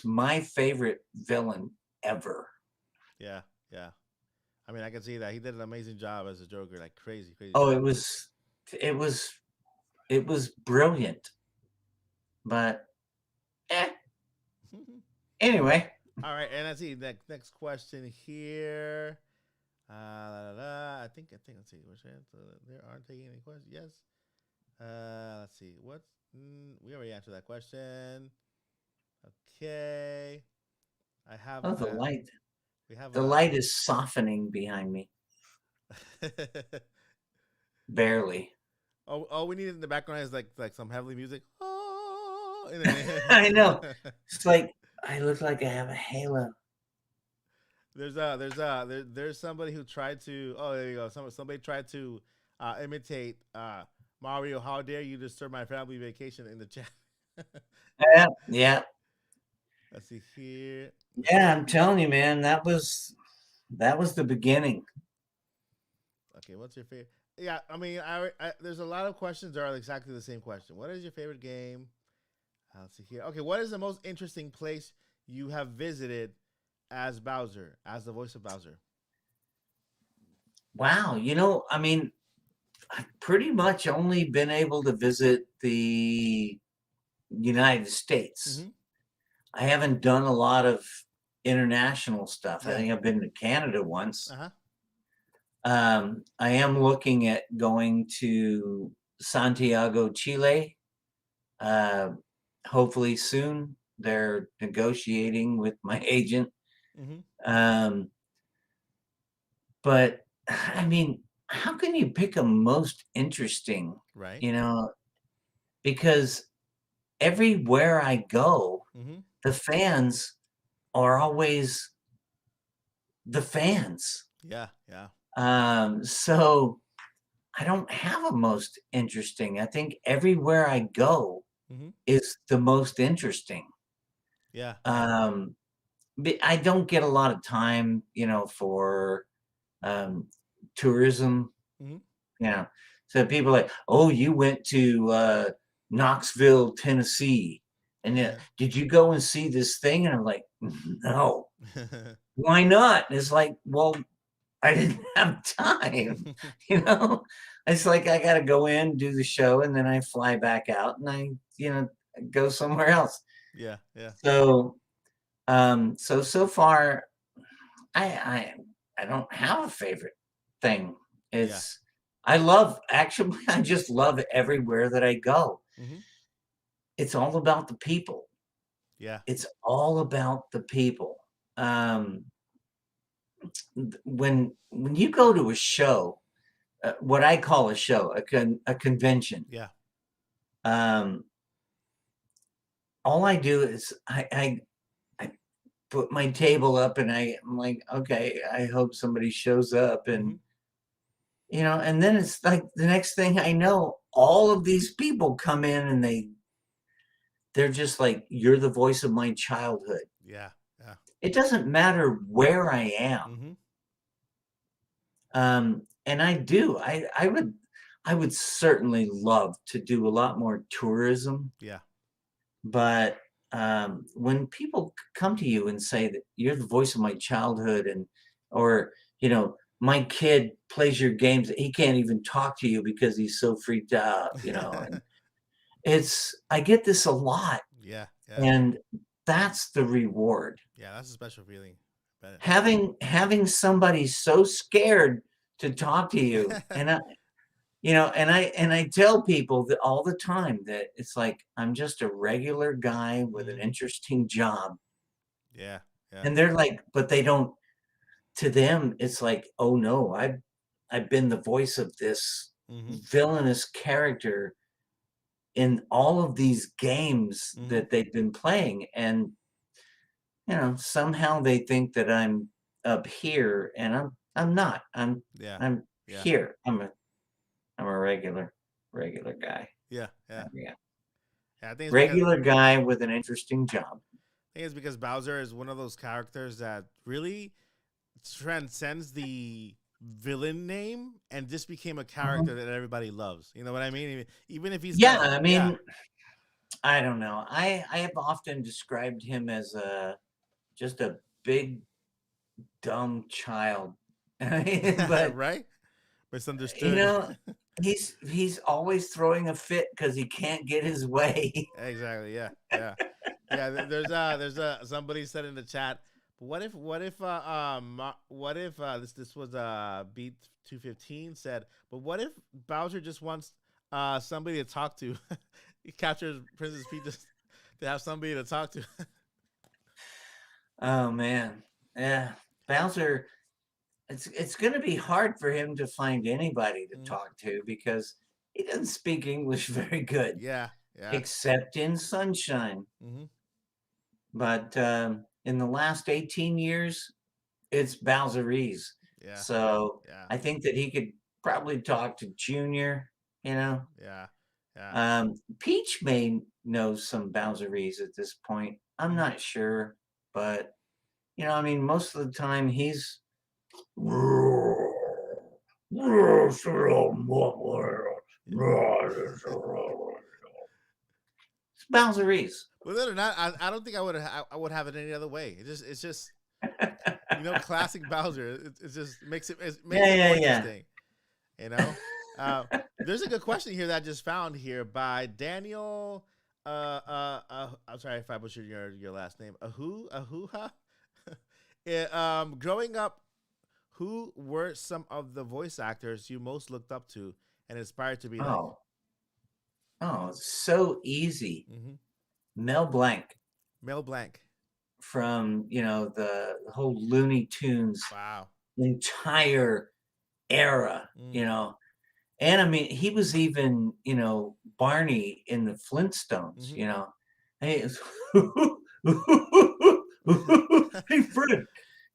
my favorite villain ever. Yeah. I mean, I can see that he did an amazing job as a Joker, like crazy. Oh, job. it was brilliant. But anyway. All right, and let's see next question here. I think let's see. There aren't taking any questions. Yes. Let's see. We already answered that question. Okay. I have the light. We have the light is softening behind me. Barely. Oh, we need in the background is like some heavenly music. Oh, I know. It's like I look like I have a halo. There's somebody who tried to. Oh, there you go. Somebody tried to imitate Mario. How dare you disturb my family vacation in the chat? Yeah. Let's see here. Yeah, I'm telling you, man, that was the beginning. Okay, what's your favorite? Yeah, I mean, there's a lot of questions that are exactly the same question. What is your favorite game? Let's see here. Okay, what is the most interesting place you have visited as Bowser, as the voice of Bowser? Wow, you know, I mean, I've pretty much only been able to visit the United States. I haven't done a lot of international stuff. Yeah. I think I've been to Canada once. I am looking at going to Santiago, Chile. Hopefully soon. They're negotiating with my agent. But I mean, how can you pick a most interesting? Right. You know, because everywhere I go, the fans are always the fans. Yeah. So I don't have a most interesting. I think everywhere I go is the most interesting. Yeah. But I don't get a lot of time, you know, for tourism. You know, so people are like, oh, you went to Knoxville, Tennessee. And did you go and see this thing? And I'm like, no. Why not? And it's like, well, I didn't have time. You know, it's like I got to go in, do the show, and then I fly back out, and I, go somewhere else. Yeah, yeah, So, so far, I I don't have a favorite thing. yeah. It's I love actually I just love everywhere that I go. Hmm. It's all about the people. Yeah, It's all about the people. Um, when you go to a show, what I call a show, a convention, yeah, um, all I do is I put my table up and I'm like, okay, I hope somebody shows up, hmm, and and then it's like the next thing I know, all of these people come in and they're just like, you're the voice of my childhood. yeah, yeah. It doesn't matter where I am. Hmm. And I would certainly love to do a lot more tourism, Yeah, but when people come to you and say that you're the voice of my childhood, or my kid plays your games, he can't even talk to you because he's so freaked out, and I get this a lot, yeah, yeah, and that's the reward. yeah. That's a special feeling. Bet. Having somebody so scared to talk to you, and I tell people that all the time, that it's like I'm just a regular guy with an Mhm. interesting job. Yeah, yeah. And they're like, but they don't, to them, it's like, oh no, I've been the voice of this Hmm. villainous character in all of these games Hmm. that they've been playing. And somehow they think that I'm up here, and I'm not. Yeah, I'm yeah, here. I'm a regular guy. yeah, yeah. Yeah. Yeah, I think it's because Regular guy with an interesting job. Bowser is one of those characters that really transcends the villain name and just became a Mhm. character that everybody loves. You know what I mean? Even if he's Yeah, got I yeah, mean, I don't know. I have often described him as just a big dumb child. But right? you Misunderstood. know, he's always throwing a fit because he can't get his way. Exactly. Yeah. Yeah. Yeah. There's somebody said in the chat. What if this was beat 215 said, but what if Bowser just wants somebody to talk to? He captures Princess Peach just to have somebody to talk to. Oh man, yeah, Bowser. It's going to be hard for him to find anybody to Mhm. talk to because he doesn't speak English very good, Yeah. Yeah. except in Sunshine. Hmm. But in the last 18 years, it's Bowserese. Yeah. So Yeah. I think that he could probably talk to Junior, you know. Yeah. Yeah. Peach may know some Bowserese at this point. I'm Mhm. not sure, but I mean, most of the time he's Bowserese. Believe it or not, I don't think I would have it any other way. It's just classic Bowser. It just makes Yeah, it yeah, more yeah. interesting. You know, uh, there's a good question here that I just found here by Daniel. I'm sorry if I butchered your last name. Ahuha. Growing up, who were some of the voice actors you most looked up to and inspired to be like? Oh, oh, so easy. Mm-hmm. Mel Blanc Mel Blanc. from the whole Looney Tunes Wow. entire era. Mm. And I mean, he was even Barney in the Flintstones. Mm-hmm. Hey, hey Fred.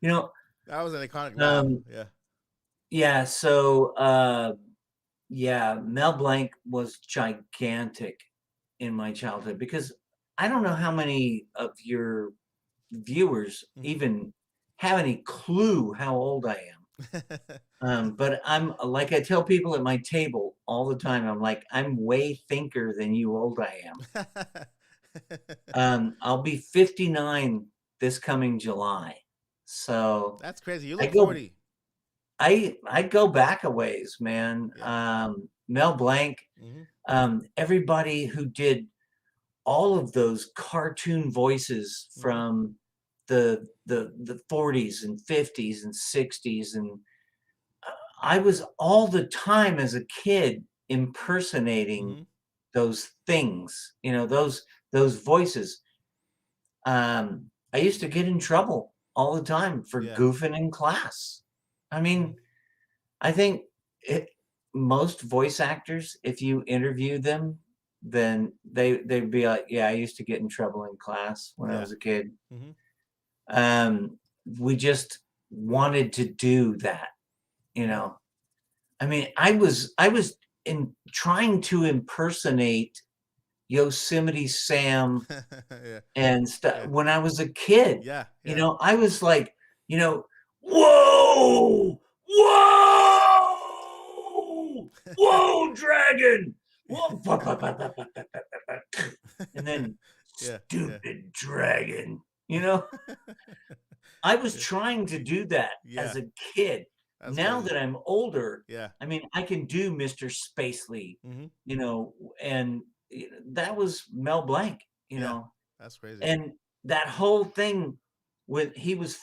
You know, That was an iconic laugh. um, Yeah. yeah. So yeah, Mel Blanc was gigantic in my childhood because I don't know how many of your viewers Mm-hmm. even have any clue how old I am. But I'm like I tell people at my table all the time, I'm like, I'm way thinker than you old I am. I'll be 59 this coming July. So That's crazy. You I look go 40. I go back a ways, man. Mel Blanc, everybody who did all of those cartoon voices from the 40s and 50s and 60s, and I was all the time as a kid impersonating those things, those voices. I used to get in trouble all the time for goofing in class. I mean, I think most voice actors, if you interview them, then they'd be like, yeah, I used to get in trouble in class when I was a kid. We just wanted to do that, I mean, I was in trying to impersonate Yosemite Sam and stuff when I was a kid. I was like, whoa, whoa, dragon, whoa, and then stupid dragon. I was trying to do that as a kid. That's now crazy. that I'm older, Yeah. I mean, I can do Mr. Spacely, and that was Mel Blanc, That's crazy. and that whole thing when he was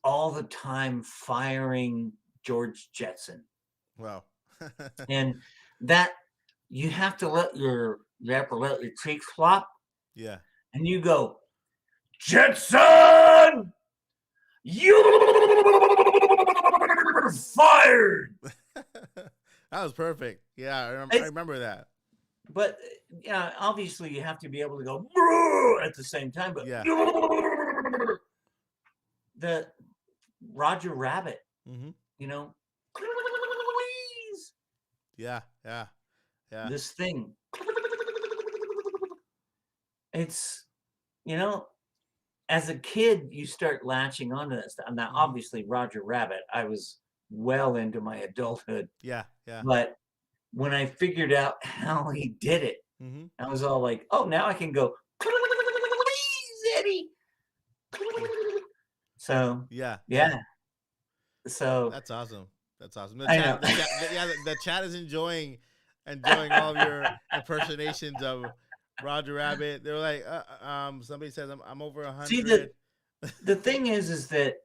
all the time firing George Jetson. Wow. And that you have to let your cheeks flop. Yeah. And you go, Jetson, you're fired. That was perfect. Yeah, I remember that. But yeah, obviously you have to be able to go at the same time. But the Roger Rabbit, Yeah. this thing. It's, as a kid, you start latching onto that stuff. Now, obviously, Roger Rabbit, I was well into my adulthood. Yeah. But when I figured out how he did it, I was all like, oh, now I can go, Eddie. So, yeah. So that's awesome. The chat is enjoying all of your impersonations of Roger Rabbit. They're like, somebody says I'm over 100. See, the thing is that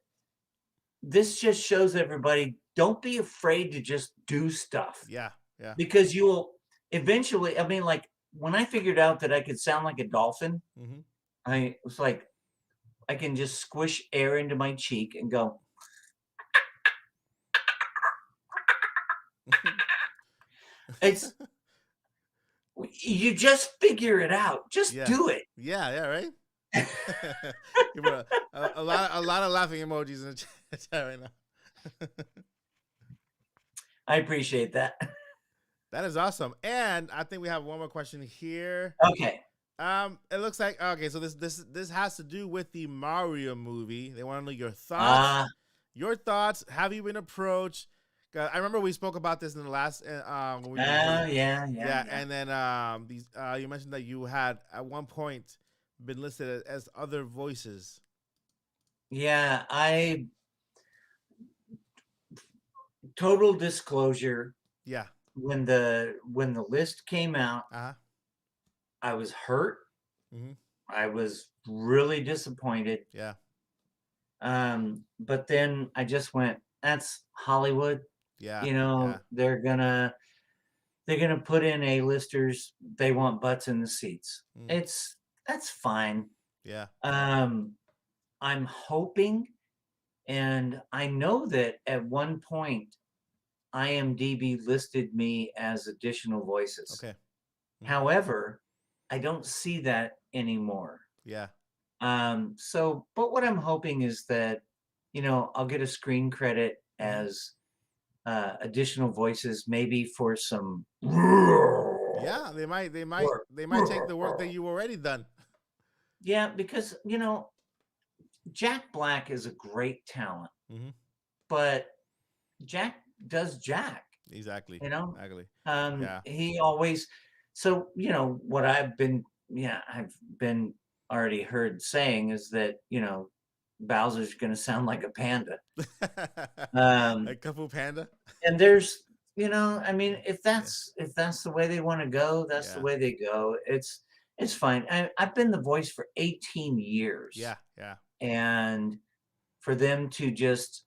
this just shows everybody, don't be afraid to just do stuff. Yeah. Because you will eventually, I mean, like when I figured out that I could sound like a dolphin, I was like, I can just squish air into my cheek and go. It's you just figure it out. Just do it. Yeah, right. a lot of laughing emojis in the chat right now. I appreciate that. That is awesome. And I think we have one more question here. Okay. It looks like so this has to do with the Mario movie. They want to know your thoughts. Your thoughts. Have you been approached? I remember we spoke about this in the last. Yeah. And then you mentioned that you had at one point been listed as other voices. Yeah, total disclosure. Yeah. When the list came out, I was hurt. I was really disappointed. Yeah. But then I just went, that's Hollywood. Yeah. They're gonna put in A-listers. They want butts in the seats. That's fine. Yeah. I'm hoping, and I know that at one point IMDb listed me as additional voices. Okay. However, I don't see that anymore. Yeah. So, but what I'm hoping is that, I'll get a screen credit as additional voices, maybe for some. Yeah, they might take the work that you already done. Yeah, because Jack Black is a great talent, but Jack does Jack. Exactly. Exactly. Yeah. He always. So what I've been already heard saying is that Bowser's going to sound like a panda. Like Kung Panda. And there's, I mean, if that's the way they want to go, that's the way they go. It's fine. I've been the voice for 18 years. Yeah, yeah. And for them to just,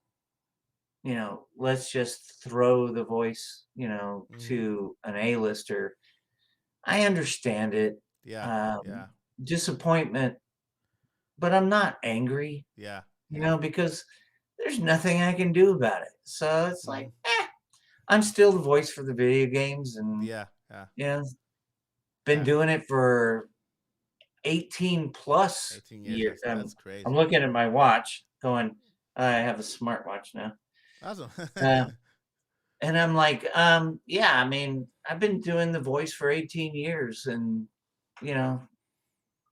let's just throw the voice, to an A-lister, I understand it. Yeah, yeah, Disappointment, but I'm not angry, yeah. because there's nothing I can do about it. So it's like, I'm still the voice for the video games, and Yeah, been doing it for 18 plus 18 years. That's crazy. I'm looking at my watch, going, I have a smartwatch now. Awesome. And I'm like, yeah, I mean, I've been doing the voice for 18 years, and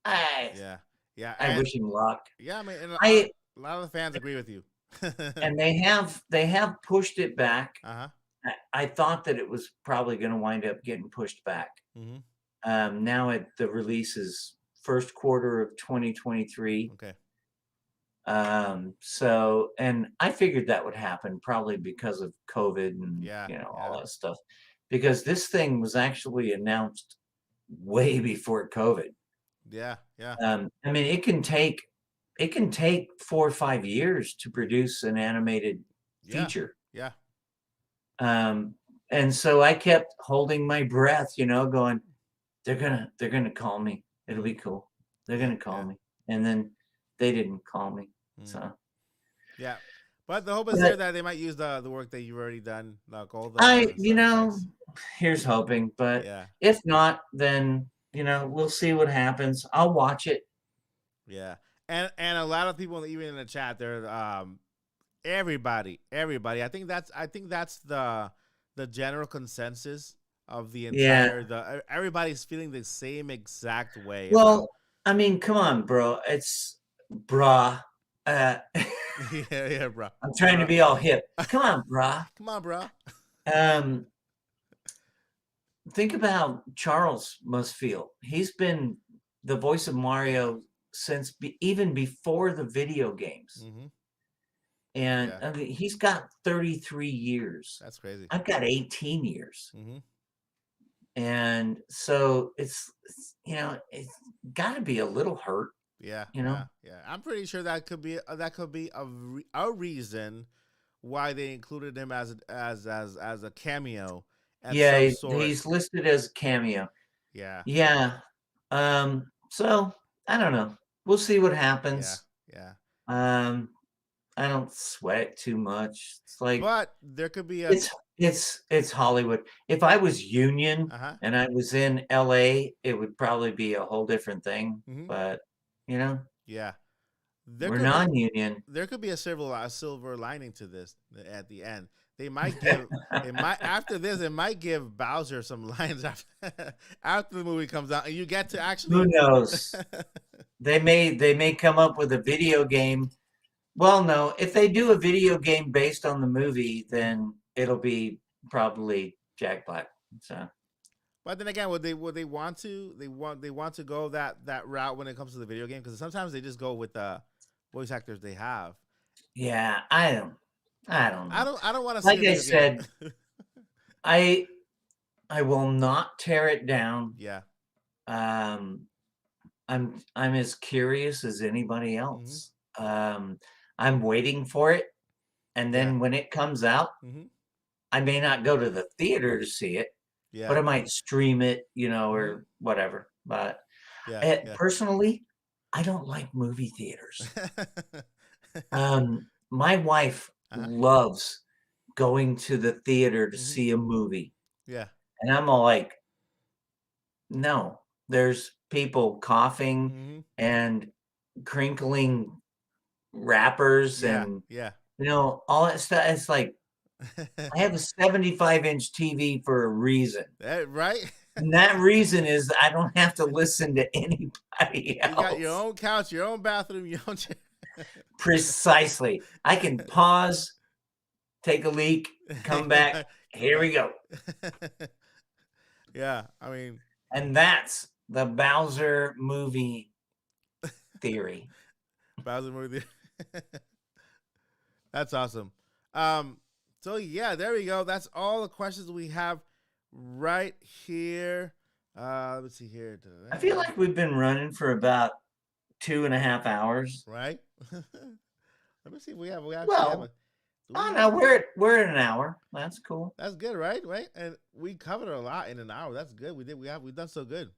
I And, wish him luck. yeah, I mean, and I a lot of the fans agree with you. and they have pushed it back. Uh-huh. I thought that it was probably going to wind up getting pushed back. Mm-hmm. Now the release is first quarter of 2023. Okay. So, and I figured that would happen probably because of COVID and all that stuff, because this thing was actually announced way before COVID. Yeah, yeah. I mean, it can take 4 or 5 years to produce an animated feature. Yeah. And so I kept holding my breath, going, they're gonna call me. It'll be cool. They're gonna call me. And then they didn't call me. So yeah. But the hope is there that they might use the work that you've already done, like all the here's hoping. But yeah. if not, then we'll see what happens. I'll watch it. Yeah. And a lot of people even in the chat, they're everybody. I think that's the general consensus of the entire everybody's feeling the same exact way. Well, I mean, come on, bro. It's brah. yeah, bro. I'm trying to be all hip. Come on, brah. Come on, bro. Think about Charles must feel. He's been the voice of Mario since even before the video games. Mm-hmm. And I mean, he's got 33 years. That's crazy. I've got 18 years. Mm-hmm. And so it's got to be a little hurt. Yeah, yeah. I'm pretty sure that could be a reason why they included him as a cameo. He's listed as a cameo. Yeah. Yeah. So I don't know. We'll see what happens. Yeah. I don't sweat it too much. It's like, but there could be it's Hollywood. If I was union and I was in LA, it would probably be a whole different thing. Mm-hmm. But yeah, we're non-union. There could be a silver lining to this at the end. They might give after this. It might give Bowser some lines after the movie comes out, and you get to actually. Who knows? They may come up with a video game. Well, no. If they do a video game based on the movie, then it'll be probably Jack Black. So. But then again, would they want to? They want to go that route when it comes to the video game, because sometimes they just go with the voice actors they have. Yeah, I don't know. I don't want to. Like I said, I will not tear it down. Yeah. I'm as curious as anybody else. Mm-hmm. I'm waiting for it, and then when it comes out, I may not go to the theater to see it. Yeah. But I might stream it, or whatever. But personally, I don't like movie theaters. My wife loves going to the theater to see a movie. Yeah. And I'm all like, no, there's people coughing and crinkling wrappers and all that stuff. It's like, I have a 75-inch TV for a reason. Right? And that reason is I don't have to listen to anybody else. You got your own couch, your own bathroom, your own chair. Precisely. I can pause, take a leak, come back. Here we go. Yeah, I mean. And that's the Bowser movie theory. Bowser movie theory. That's awesome. So yeah, there we go. That's all the questions we have right here. Let's see here. I feel like we've been running for about 2.5 hours. Right. Let me see if we have. We actually Well, have a. Oh no, we're at an hour. That's cool. That's good, right? Right, and we covered a lot in an hour. That's good. We've done so good.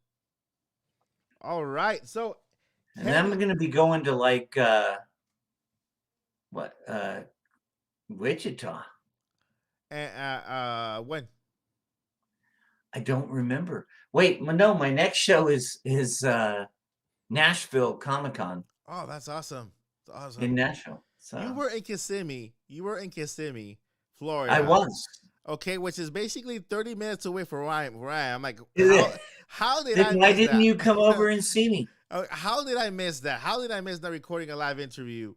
All right, so And I'm going to be going to like Wichita. And when? I don't remember. Wait, no, my next show is Nashville Comic-Con. Oh, that's awesome. That's awesome. In Nashville. So You were in Kissimmee, Florida. I was. Okay, which is basically 30 minutes away from where I am. I'm like, how did then I miss why didn't that? you come over and see me? How did I miss that? How did I miss not recording a live interview?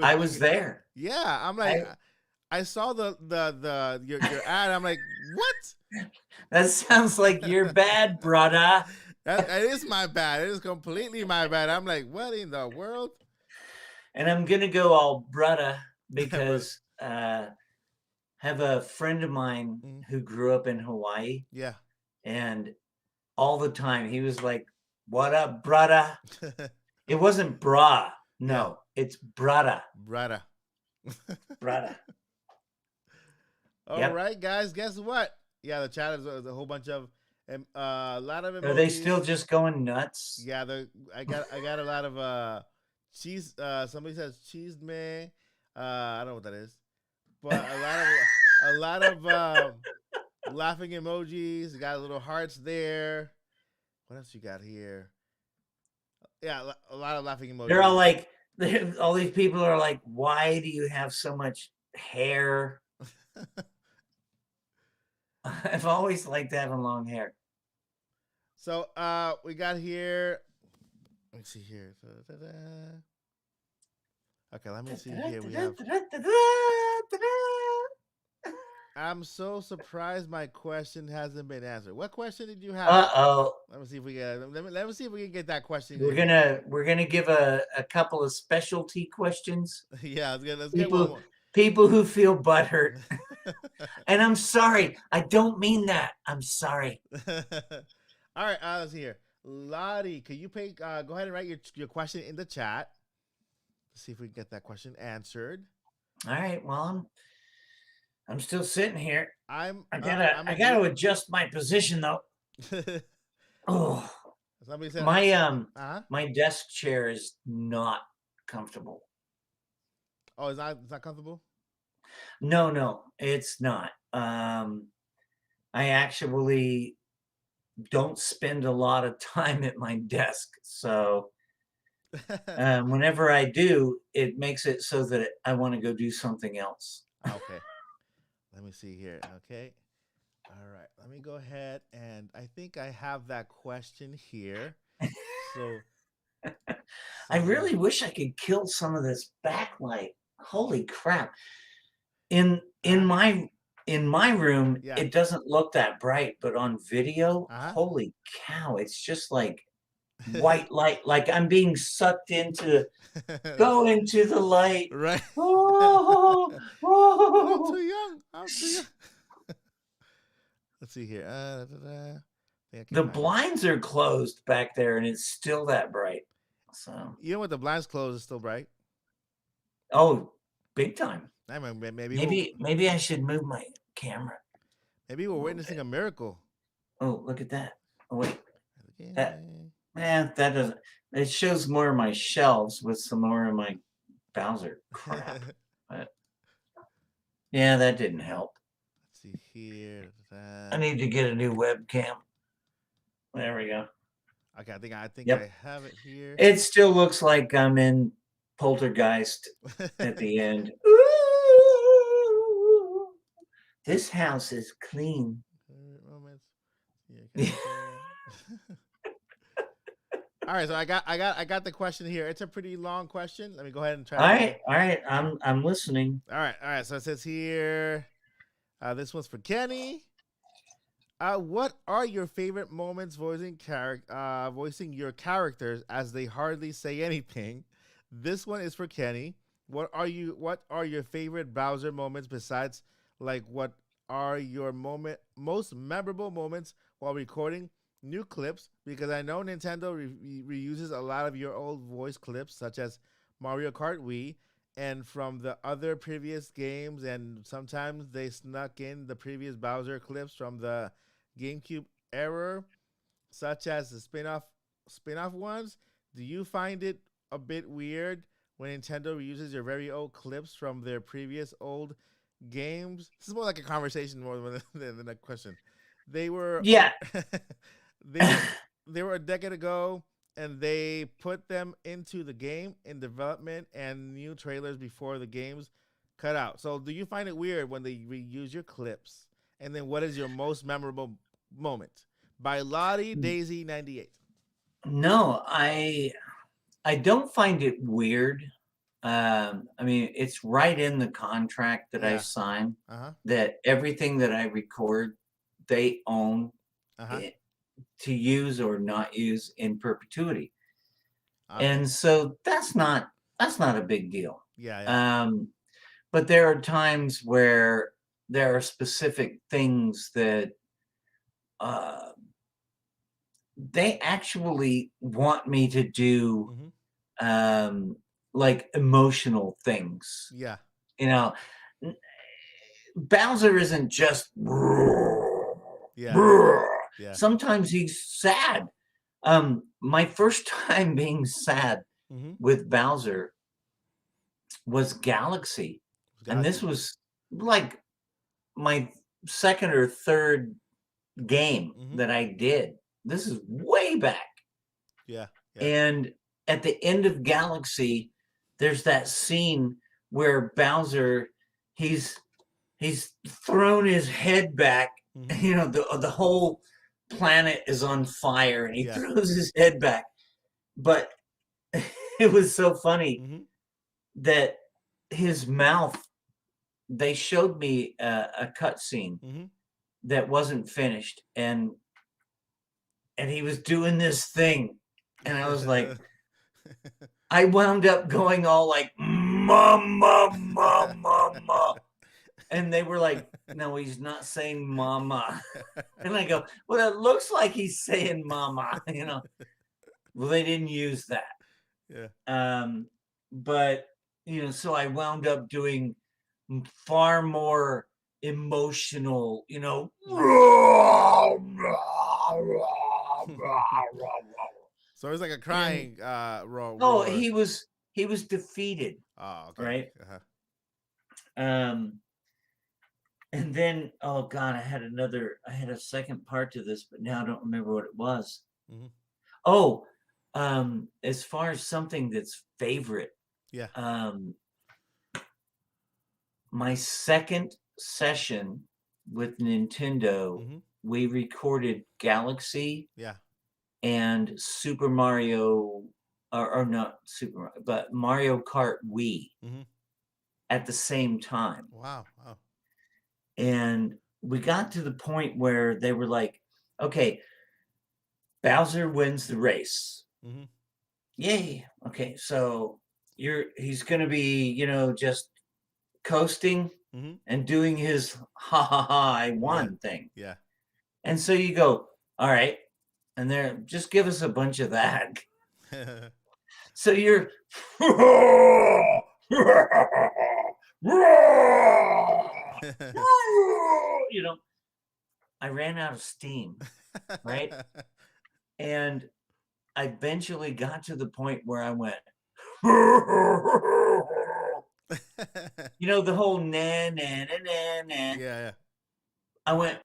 I was there. Yeah, I'm like, I saw your ad. I'm like, what? That sounds like you're bad, brother. That is my bad. It is completely my bad. I'm like, what in the world? And I'm gonna go all brother because have a friend of mine who grew up in Hawaii. Yeah. And all the time he was like, "What up, brother?" It wasn't bra. No, it's brother. Brother. Brother. All right, guys. Guess what? Yeah, the chat is a whole bunch of a lot of emojis. Are they still just going nuts? Yeah, I got a lot of cheese. Somebody says cheese man. I don't know what that is, but a lot of laughing emojis. You got little hearts there. What else you got here? Yeah, a lot of laughing emojis. They're all like, all these people are like, "Why do you have so much hair?" I've always liked having long hair. So we got here. Let's see here. Okay, let me see here. We have. I'm so surprised my question hasn't been answered. What question did you have? Let me see if we get. Let me see if we can get that question. We're gonna give a couple of specialty questions. Yeah, let's get one more. People who feel butthurt. And I'm sorry. I don't mean that. I'm sorry. All right, let's see here. Lottie, can you go ahead and write your question in the chat? Let's see if we can get that question answered. All right. Well, I'm still sitting here. I gotta adjust my position though. Oh, somebody said my desk chair is not comfortable. Oh, it's not comfortable? No, it's not. I actually don't spend a lot of time at my desk, so whenever I do, it makes it so that I want to go do something else. Okay. Let me see here. Okay. All right. Let me go ahead, and I think I have that question here. So I really wish I could kill some of this backlight. Holy crap. In my room, it doesn't look that bright, but on video, holy cow, it's just like white light, like I'm being sucked into go into the light. Right. Oh, I'm too young. Let's see here. The blinds are closed back there and it's still that bright. So you know what, the blinds closed is still bright. Oh, big time. I mean, maybe I should move my camera. Maybe we're witnessing a miracle. Oh, look at that. Oh, wait. That doesn't. It shows more of my shelves with some more of my Bowser crap. But yeah, that didn't help. Let's see here. I need to get a new webcam. There we go. Okay, I think I have it here. It still looks like I'm in Poltergeist at the end. Ooh, this house is clean. All right, so I got the question here. It's a pretty long question. Let me go ahead and try. All right. I'm listening. All right. So it says here, this one's for Kenny. What are your favorite moments voicing your characters as they hardly say anything? This one is for Kenny. What are your favorite Bowser moments besides like what are your most memorable moments while recording new clips? Because I know Nintendo reuses a lot of your old voice clips, such as Mario Kart Wii, and from the other previous games, and sometimes they snuck in the previous Bowser clips from the GameCube era, such as the spin-off ones. Do you find it a bit weird when Nintendo reuses your very old clips from their previous old games? This is more like a conversation more than a question. They were Yeah. they were they were a decade ago, and they put them into the game in development and new trailers before the games cut out. So do you find it weird when they reuse your clips? And then what is your most memorable moment? By Lottie Daisy 98. No, I don't find it weird. I mean, it's right in the contract that I Yeah. sign Uh-huh. that everything that I record, they own Uh-huh. it to use or not use in perpetuity. Okay. And so that's not a big deal. Yeah. But there are times where there are specific things that they actually want me to do, like emotional things. Yeah. You know, Bowser isn't just. Yeah. Sometimes he's sad. My first time being sad with Bowser was Galaxy. And this was like my second or third game that I did. This is way back. Yeah. And at the end of Galaxy, there's that scene where Bowser, he's thrown his head back. You know, the whole planet is on fire, and he throws his head back. But it was so funny that his mouth. They showed me a cutscene that wasn't finished, and he was doing this thing, and I was like, I wound up going all like, "Mama, mama," and they were like, "No, he's not saying mama," and I go, "Well, it looks like he's saying mama," you know. Well, they didn't use that. Yeah. But you know, so I wound up doing far more emotional, you know. So it was like a crying roar. Oh, he was defeated. Oh, okay. Right. Uh-huh. And then, oh God, I had a second part to this, but now I don't remember what it was. Oh, as far as something that's favorite. Yeah. My second session with Nintendo, we recorded Galaxy. Yeah. And Super Mario, or not Super Mario, but Mario Kart Wii at the same time. Wow. And we got to the point where they were like, okay, Bowser wins the race. Yay. Okay, so he's going to be, you know, just coasting and doing his ha ha ha I won thing. Yeah. And so you go, all right, and there, just give us a bunch of that. So you're you know, I ran out of steam, right? And I eventually got to the point where I went, you know, the whole na na na na na. Yeah. I went.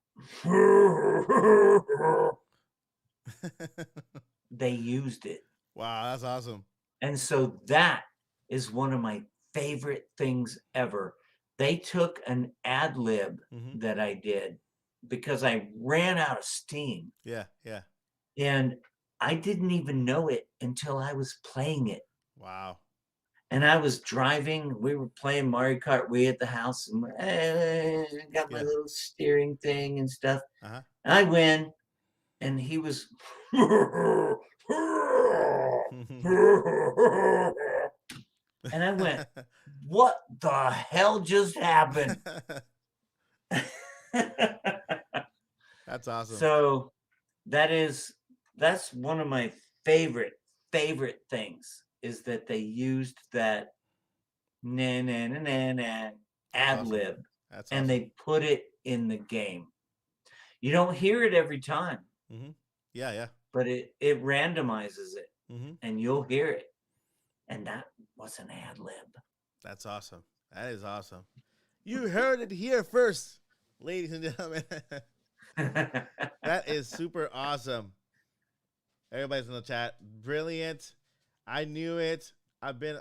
They used it. Wow, that's awesome. And so that is one of my favorite things ever. They took an ad lib that I did because I ran out of steam. Yeah. And I didn't even know it until I was playing it. Wow. And I was driving. We were playing Mario Kart Wii at the house, and got my little steering thing and stuff. And I win, and he was. And I went, what the hell just happened? That's awesome. So that's one of my favorite things, is that they used that na na na na na ad awesome. lib, That's and awesome. they put it in the game. You don't hear it every time, Yeah, yeah. but it randomizes it, and you'll hear it. And that was an ad lib. That's awesome. That is awesome. You heard it here first, ladies and gentlemen. That is super awesome. Everybody's in the chat. Brilliant. I knew it. I've been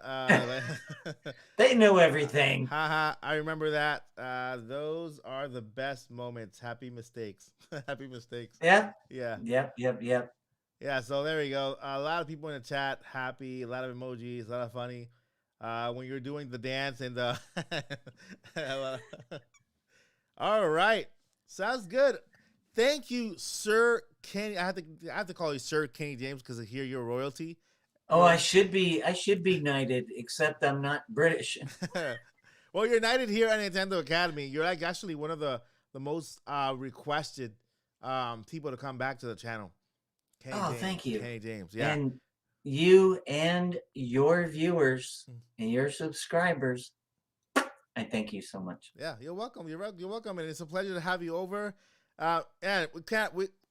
They know everything. haha, I remember that. Those are the best moments. Happy mistakes. Happy mistakes. Yeah. Yeah. Yep. Yeah, so there we go. A lot of people in the chat happy, a lot of emojis, a lot of funny. When you're doing the dance and the all right. Sounds good. Thank you, Sir Kenny. I have to call you Sir Kenny James because I hear your royalty. Oh, I should be knighted, except I'm not British. Well, you're knighted here at Nintendo Academy. You're like actually one of the most requested people to come back to the channel. Kenny James, thank you. Kenny James. Yeah. And you and your viewers and your subscribers, I thank you so much. Yeah, you're welcome. You're welcome, and it's a pleasure to have you over. And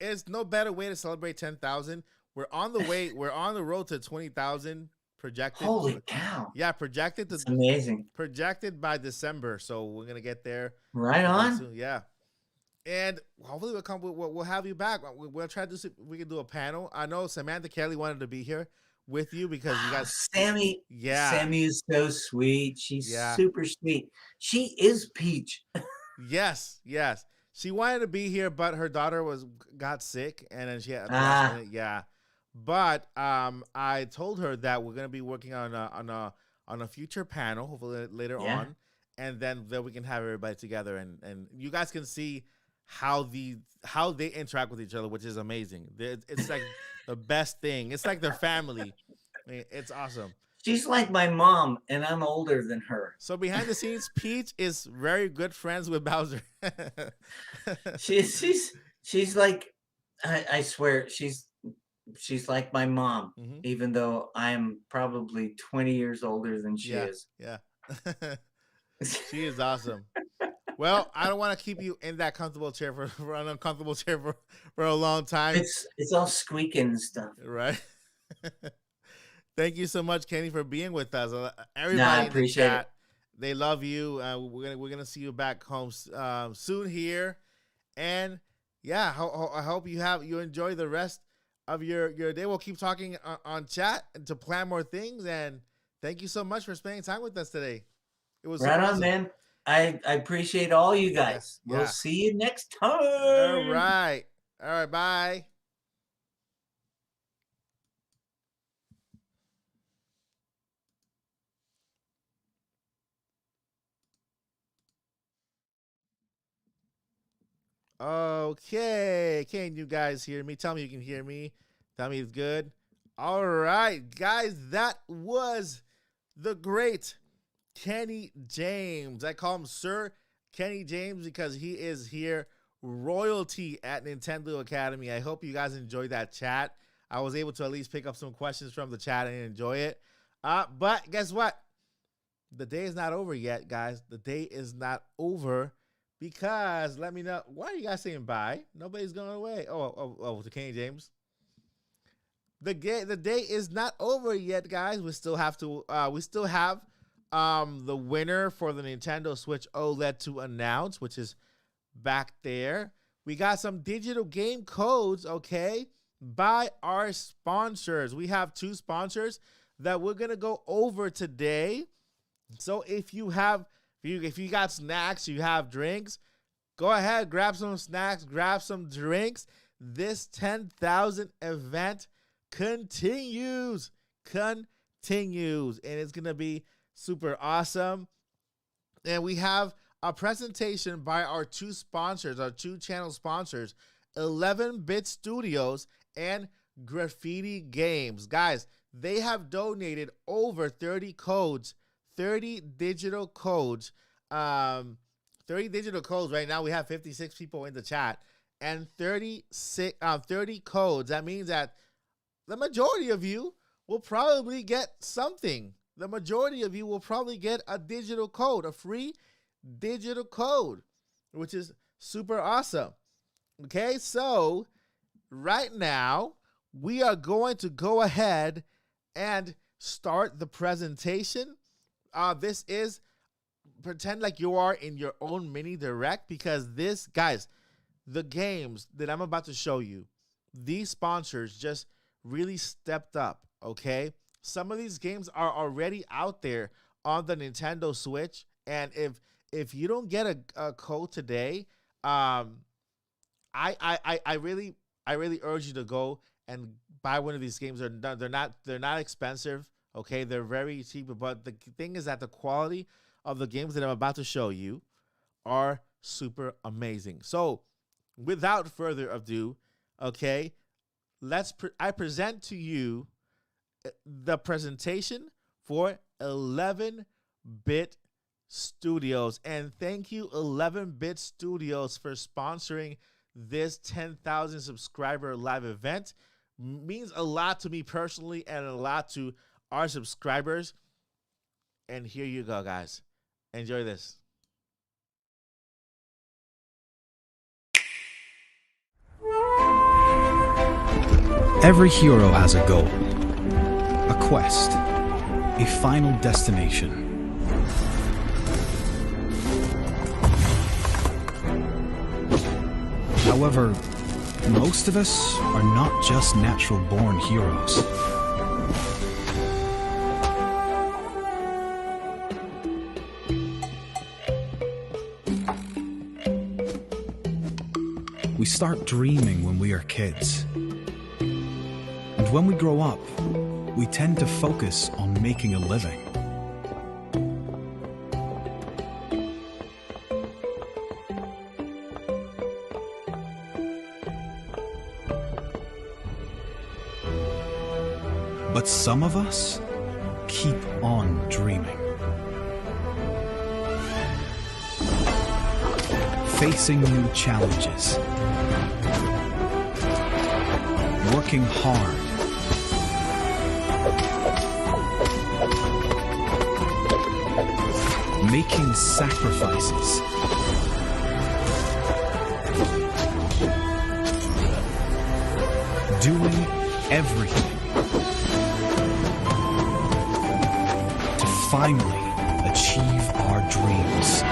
it's no better way to celebrate 10,000. We're on the way. We're on the road to 20,000 projected. Holy cow! Yeah, projected to. It's amazing. Projected by December, so we're gonna get there. Right on. Soon. Yeah, and hopefully we'll have you back. We'll try to see if we can do a panel. I know Samantha Kelly wanted to be here with you because you guys. Sammy. Yeah. Sammy is so sweet. She's super sweet. She is Peach. Yes. She wanted to be here, but her daughter got sick, and then she had yeah. But I told her that we're gonna be working on a future panel, hopefully later on, and then we can have everybody together, and you guys can see how they interact with each other, which is amazing. It's like the best thing. It's like their family. I mean, it's awesome. She's like my mom, and I'm older than her. So behind the scenes, Peach is very good friends with Bowser. she's like, I swear, she's like my mom, even though I'm probably 20 years older than she is. Yeah. She is awesome. Well, I don't want to keep you in that comfortable chair for an uncomfortable chair for a long time. It's all squeaking and stuff. Right. Thank you so much, Kenny, for being with us. Everybody I appreciate in the chat, it. they love you. We're gonna see you back home soon here, and yeah, I hope you enjoy the rest of your day. We'll keep talking on chat and to plan more things. And thank you so much for spending time with us today. It was right on, awesome. man. I appreciate all you guys. Yeah. We'll see you next time. All right, bye. Okay, can you guys hear me? Tell me you can hear me. Tell me it's good. All right, guys, that was the great Kenny James. I call him Sir Kenny James because he is here royalty at Nintendo Academy. I hope you guys enjoyed that chat. I was able to at least pick up some questions from the chat and enjoy it. But guess what? The day is not over yet, guys. The day is not over. Because let me know, why are you guys saying bye? Nobody's going away. Oh, to Kenny James. The day is not over yet, guys. We still have the winner for the Nintendo Switch OLED to announce, which is back there. We got some digital game codes, okay, by our sponsors. We have 2 sponsors that we're gonna go over today. So if you got snacks, you have drinks, go ahead, grab some snacks, grab some drinks. This 10,000 event continues, and it's going to be super awesome. And we have a presentation by our 2 sponsors, our 2 channel sponsors, 11-Bit Studios and Graffiti Games. Guys, they have donated over 30 codes 30 digital codes. 30 digital codes. Right now we have 56 people in the chat, and 30 codes. That means that the majority of you will probably get something. The majority of you will probably get a digital code, a free digital code, which is super awesome. Okay, so right now we are going to go ahead and start the presentation. This is pretend like you are in your own mini direct, because this, guys, the games that I'm about to show you, these sponsors just really stepped up, okay? Some of these games are already out there on the Nintendo Switch, and if you don't get a code today, I really urge you to go and buy one of these games. They're not expensive, okay? They're very cheap, but the thing is that the quality of the games that I'm about to show you are super amazing. So, without further ado, okay, I present to you the presentation for 11-Bit Studios. And thank you, 11-Bit Studios, for sponsoring this 10,000 subscriber live event. Means a lot to me personally and a lot to our subscribers. And here you go, guys. Enjoy this. Every hero has a goal, a quest, a final destination. However, most of us are not just natural-born heroes. We start dreaming when we are kids. And when we grow up, we tend to focus on making a living. But some of us keep on dreaming. Facing new challenges. Working hard. Making sacrifices. Doing everything to finally achieve our dreams.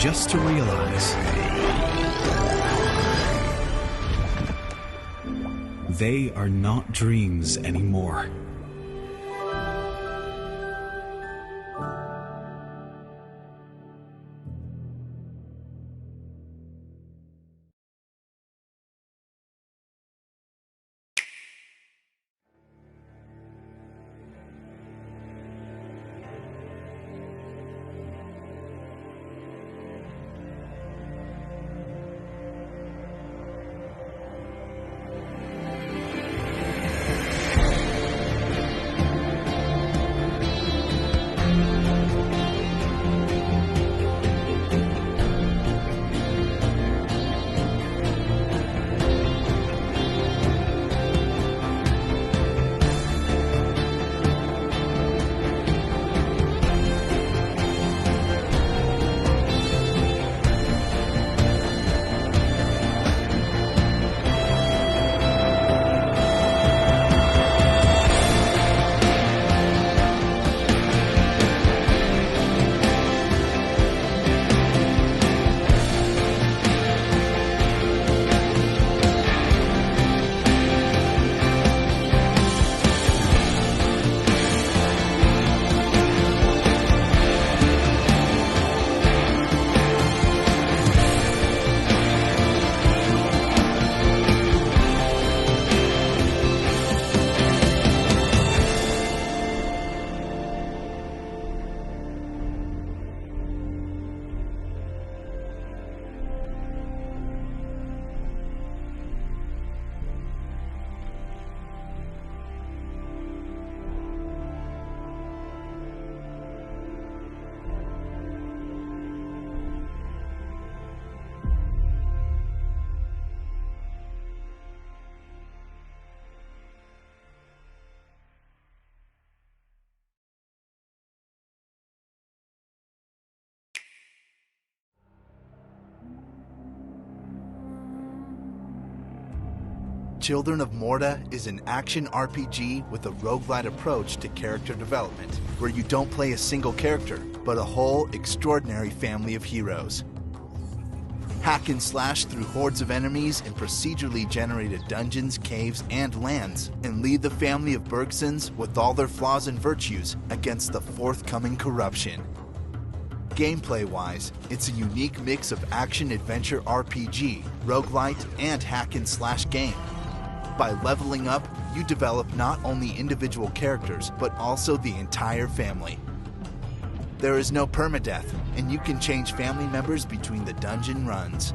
Just to realize they are not dreams anymore. Children of Morta is an action RPG with a roguelite approach to character development, where you don't play a single character, but a whole extraordinary family of heroes. Hack and slash through hordes of enemies in procedurally generated dungeons, caves, and lands, and lead the family of Bergsons with all their flaws and virtues against the forthcoming corruption. Gameplay-wise, it's a unique mix of action-adventure RPG, roguelite, and hack-and-slash game. By leveling up, you develop not only individual characters, but also the entire family. There is no permadeath, and you can change family members between the dungeon runs.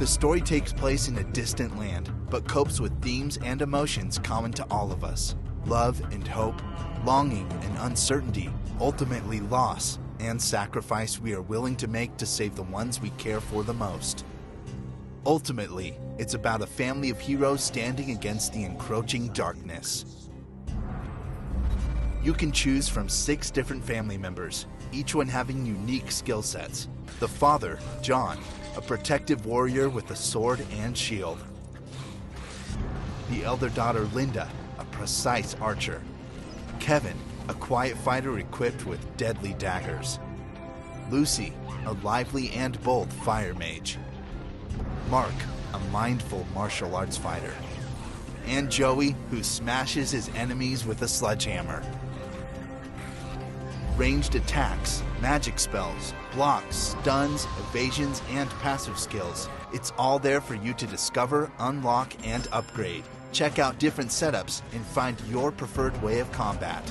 The story takes place in a distant land, but copes with themes and emotions common to all of us. Love and hope, longing and uncertainty, ultimately loss and sacrifice we are willing to make to save the ones we care for the most. Ultimately, it's about a family of heroes standing against the encroaching darkness. You can choose from 6 different family members, each one having unique skill sets. The father, John, a protective warrior with a sword and shield. The elder daughter, Linda, a precise archer. Kevin, a quiet fighter equipped with deadly daggers. Lucy, a lively and bold fire mage. Mark, a mindful martial arts fighter. And Joey, who smashes his enemies with a sledgehammer. Ranged attacks, magic spells, blocks, stuns, evasions, and passive skills. It's all there for you to discover, unlock, and upgrade. Check out different setups and find your preferred way of combat.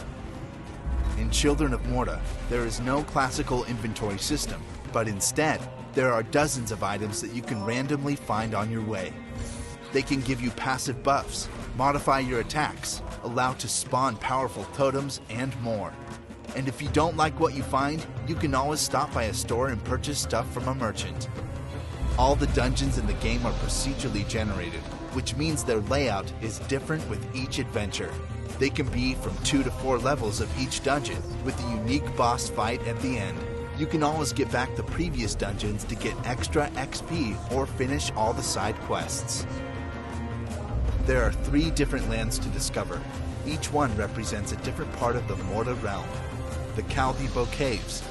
In Children of Morta, there is no classical inventory system, but instead, there are dozens of items that you can randomly find on your way. They can give you passive buffs, modify your attacks, allow to spawn powerful totems, and more. And if you don't like what you find, you can always stop by a store and purchase stuff from a merchant. All the dungeons in the game are procedurally generated, which means their layout is different with each adventure. They can be from 2 to 4 levels of each dungeon, with a unique boss fight at the end. You can always get back the previous dungeons to get extra XP or finish all the side quests. There are 3 different lands to discover. Each one represents a different part of the Morta realm. The Caldibo Caves,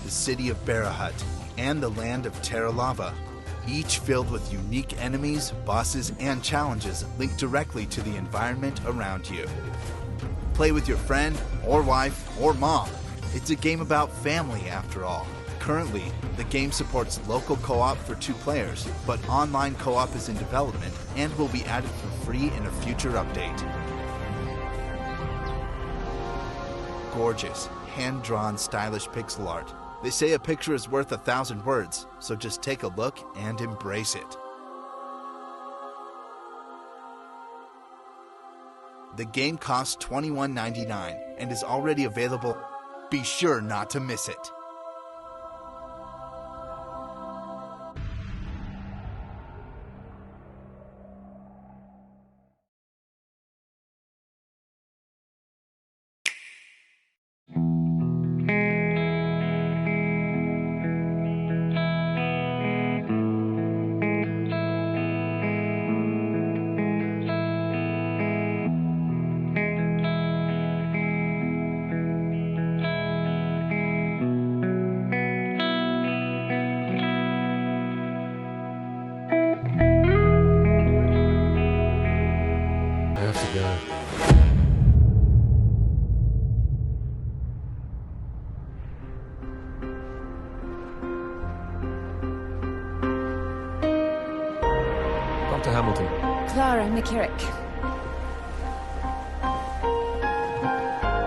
the city of Barahut, and the land of Terra Lava, each filled with unique enemies, bosses, and challenges linked directly to the environment around you. Play with your friend, or wife, or mom. It's a game about family, after all. Currently, the game supports local co-op for 2 players, but online co-op is in development and will be added for free in a future update. Gorgeous, hand-drawn, stylish pixel art. They say a picture is worth 1,000 words, so just take a look and embrace it. The game costs $21.99 and is already available. Be sure not to miss it. Dr. Hamilton. Clara McKirrick.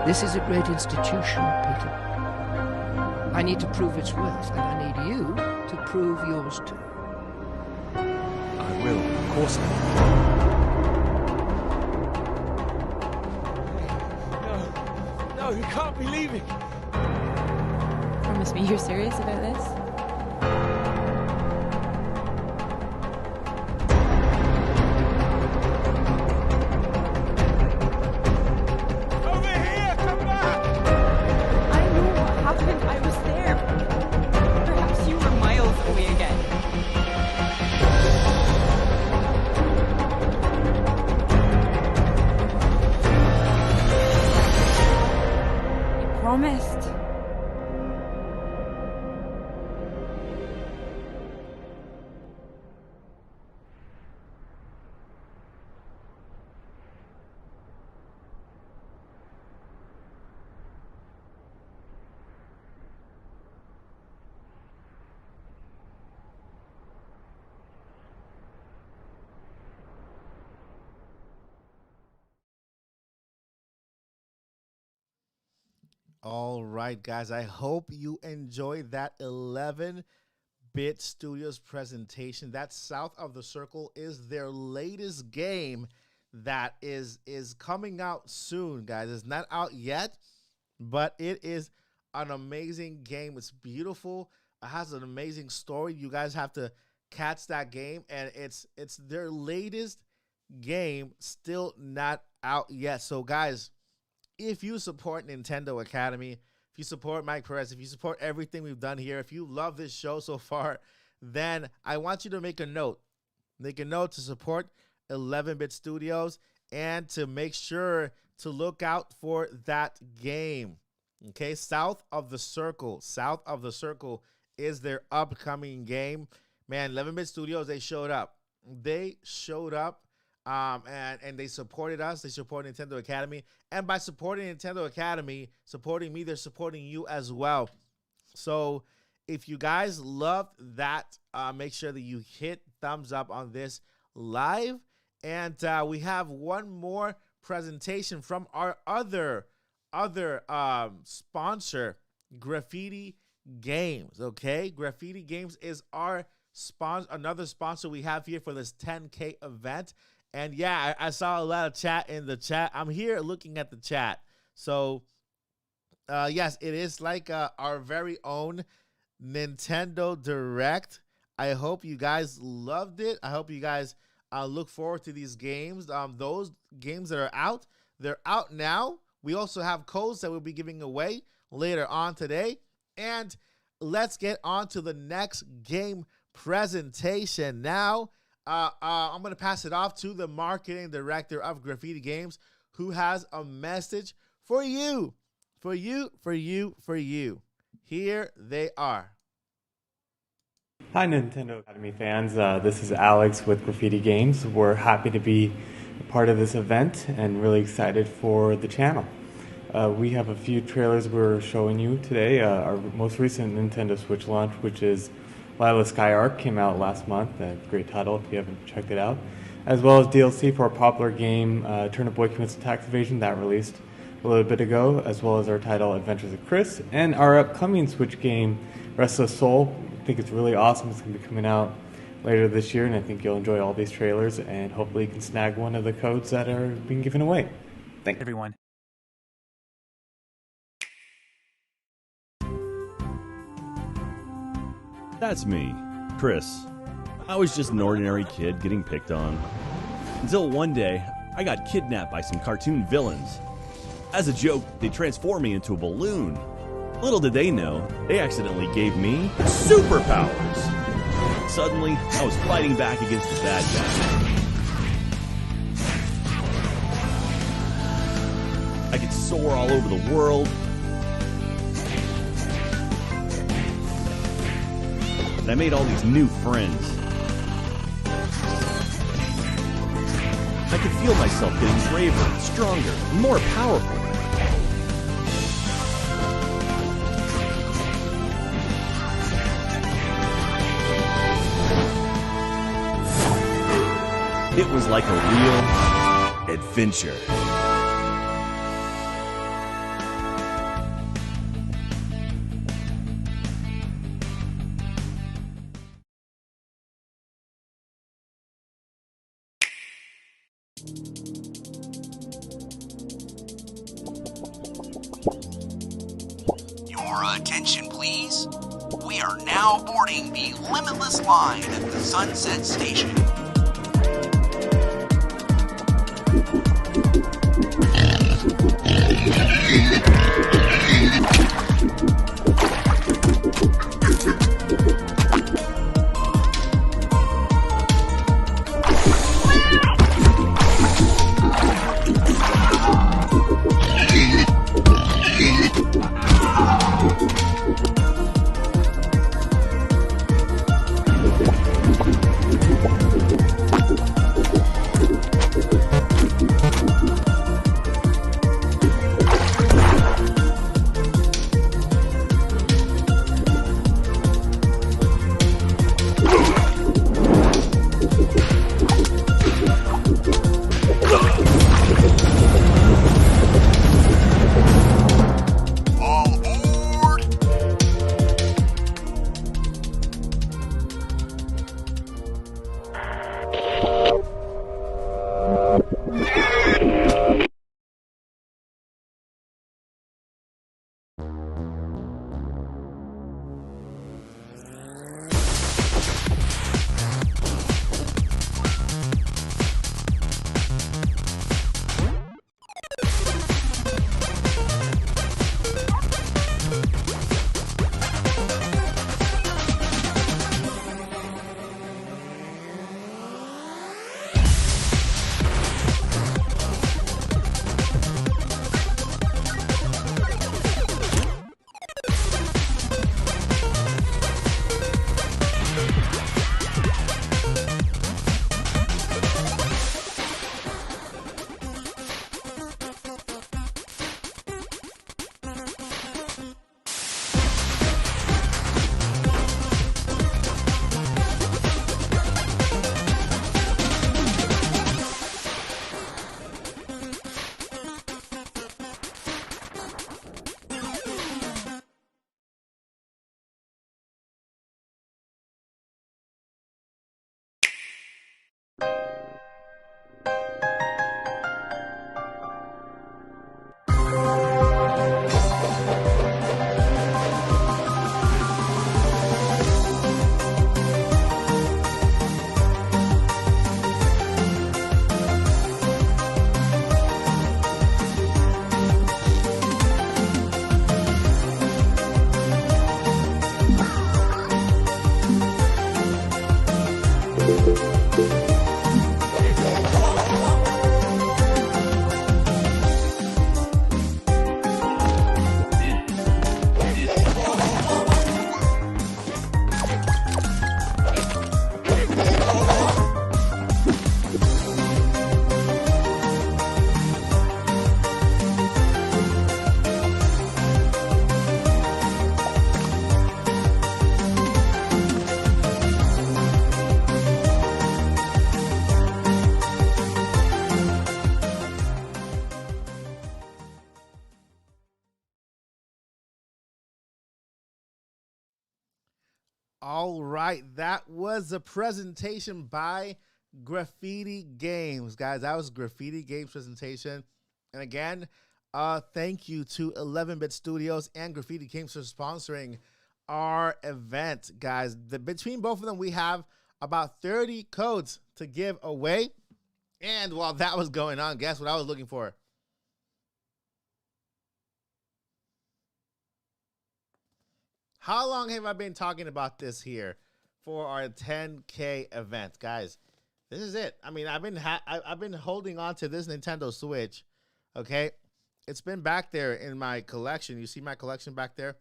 This is a great institution, Peter. I need to prove its worth, and I need you to prove yours too. I will, of course I will. No, you can't be leaving. Promise me you're serious about this? All right, guys. I hope you enjoyed that 11-Bit Studios presentation. That South of the Circle is their latest game that is coming out soon, guys. It's not out yet, but it is an amazing game. It's beautiful. It has an amazing story. You guys have to catch that game, and it's their latest game, still not out yet. So, guys, if you support Nintendo Academy, if you support Mike Perez, if you support everything we've done here, if you love this show so far, then I want you to make a note. Make a note to support 11-Bit Studios and to make sure to look out for that game. Okay, South of the Circle. South of the Circle is their upcoming game. Man, 11-Bit Studios, they showed up. They showed up. And they supported us. They support Nintendo Academy. And by supporting Nintendo Academy, supporting me, they're supporting you as well. So if you guys loved that, make sure that you hit thumbs up on this live. And we have one more presentation from our other sponsor, Graffiti Games. Okay, Graffiti Games is our another sponsor we have here for this 10K event. And yeah, I saw a lot of chat in the chat. I'm here looking at the chat. So, yes, it is like our very own Nintendo Direct. I hope you guys loved it. I hope you guys look forward to these games. Those games that are out, they're out now. We also have codes that we'll be giving away later on today. And let's get on to the next game presentation now. I'm going to pass it off to the marketing director of Graffiti Games, who has a message for you. For you. Here they are. Hi, Nintendo Academy fans. This is Alex with Graffiti Games. We're happy to be a part of this event and really excited for the channel. We have a few trailers we're showing you today. Our most recent Nintendo Switch launch, which is Lila Sky Arc, came out last month. A great title if you haven't checked it out. As well as DLC for a popular game, Turnip Boy Commits Tax Evasion, that released a little bit ago, as well as our title Adventures of Chris, and our upcoming Switch game, Restless Soul. I think it's really awesome. It's going to be coming out later this year, and I think you'll enjoy all these trailers, and hopefully you can snag one of the codes that are being given away. Thanks, everyone. That's me, Chris. I was just an ordinary kid getting picked on. Until one day, I got kidnapped by some cartoon villains. As a joke, they transformed me into a balloon. Little did they know, they accidentally gave me superpowers. Suddenly, I was fighting back against the bad guys. I could soar all over the world. And I made all these new friends. I could feel myself getting braver, stronger, and more powerful. It was like a real adventure. Your attention, please. We are now boarding the Limitless line at the Sunset Station. All right, that was a presentation by Graffiti Games, guys. That was Graffiti Games presentation. And again, thank you to 11-Bit Studios and Graffiti Games for sponsoring our event, guys. Between both of them, we have about 30 codes to give away. And while that was going on, guess what I was looking for? How long have I been talking about this here for our 10K event, guys? This is it. I mean, I've been holding on to this Nintendo Switch. Okay, it's been back there in my collection. You see my collection back there?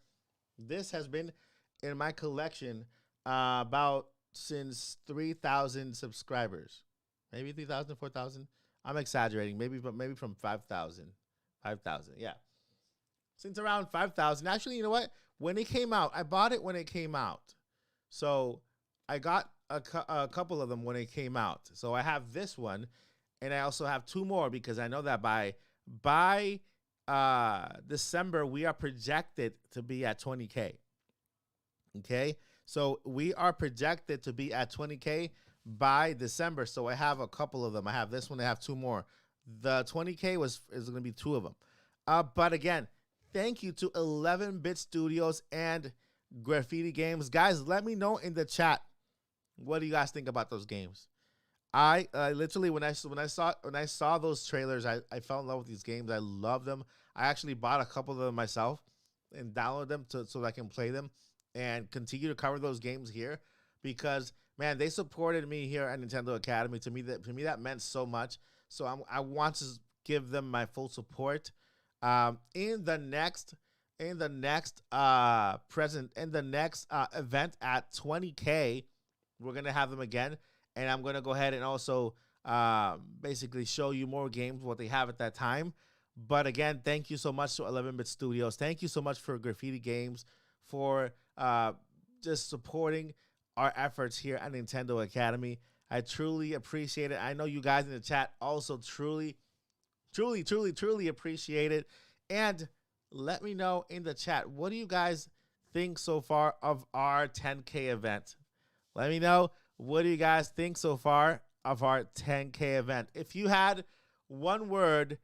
This has been in my collection about since 3,000 subscribers. Maybe 3,000, 4,000. I'm exaggerating. Maybe from 5,000. 5,000, yeah. Since around 5,000. Actually, you know what? When it came out, I bought it when it came out. So I got a couple of them when it came out. So I have this one, and I also have two more because I know that by December, we are projected to be at 20K. Okay? So we are projected to be at 20K by December. So I have a couple of them. I have this one. I have two more. The 20K is going to be two of them. But again, thank you to 11-Bit Studios and Graffiti Games. Guys, let me know in the chat, what do you guys think about those games? I literally, when I saw those trailers, I fell in love with these games. I love them. I actually bought a couple of them myself and downloaded them so that I can play them and continue to cover those games here because, man, they supported me here at Nintendo Academy. To me, that meant so much. So I want to give them my full support. In the next event at 20K, we're gonna have them again, and I'm gonna go ahead and also basically show you more games, what they have at that time. But again, thank you so much to 11-Bit Studios. Thank you so much for Graffiti Games for just supporting our efforts here at Nintendo Academy. I truly appreciate it. I know you guys in the chat also truly appreciate it. And let me know in the chat, what do you guys think so far of our 10K event? Let me know, what do you guys think so far of our 10K event? If you had one word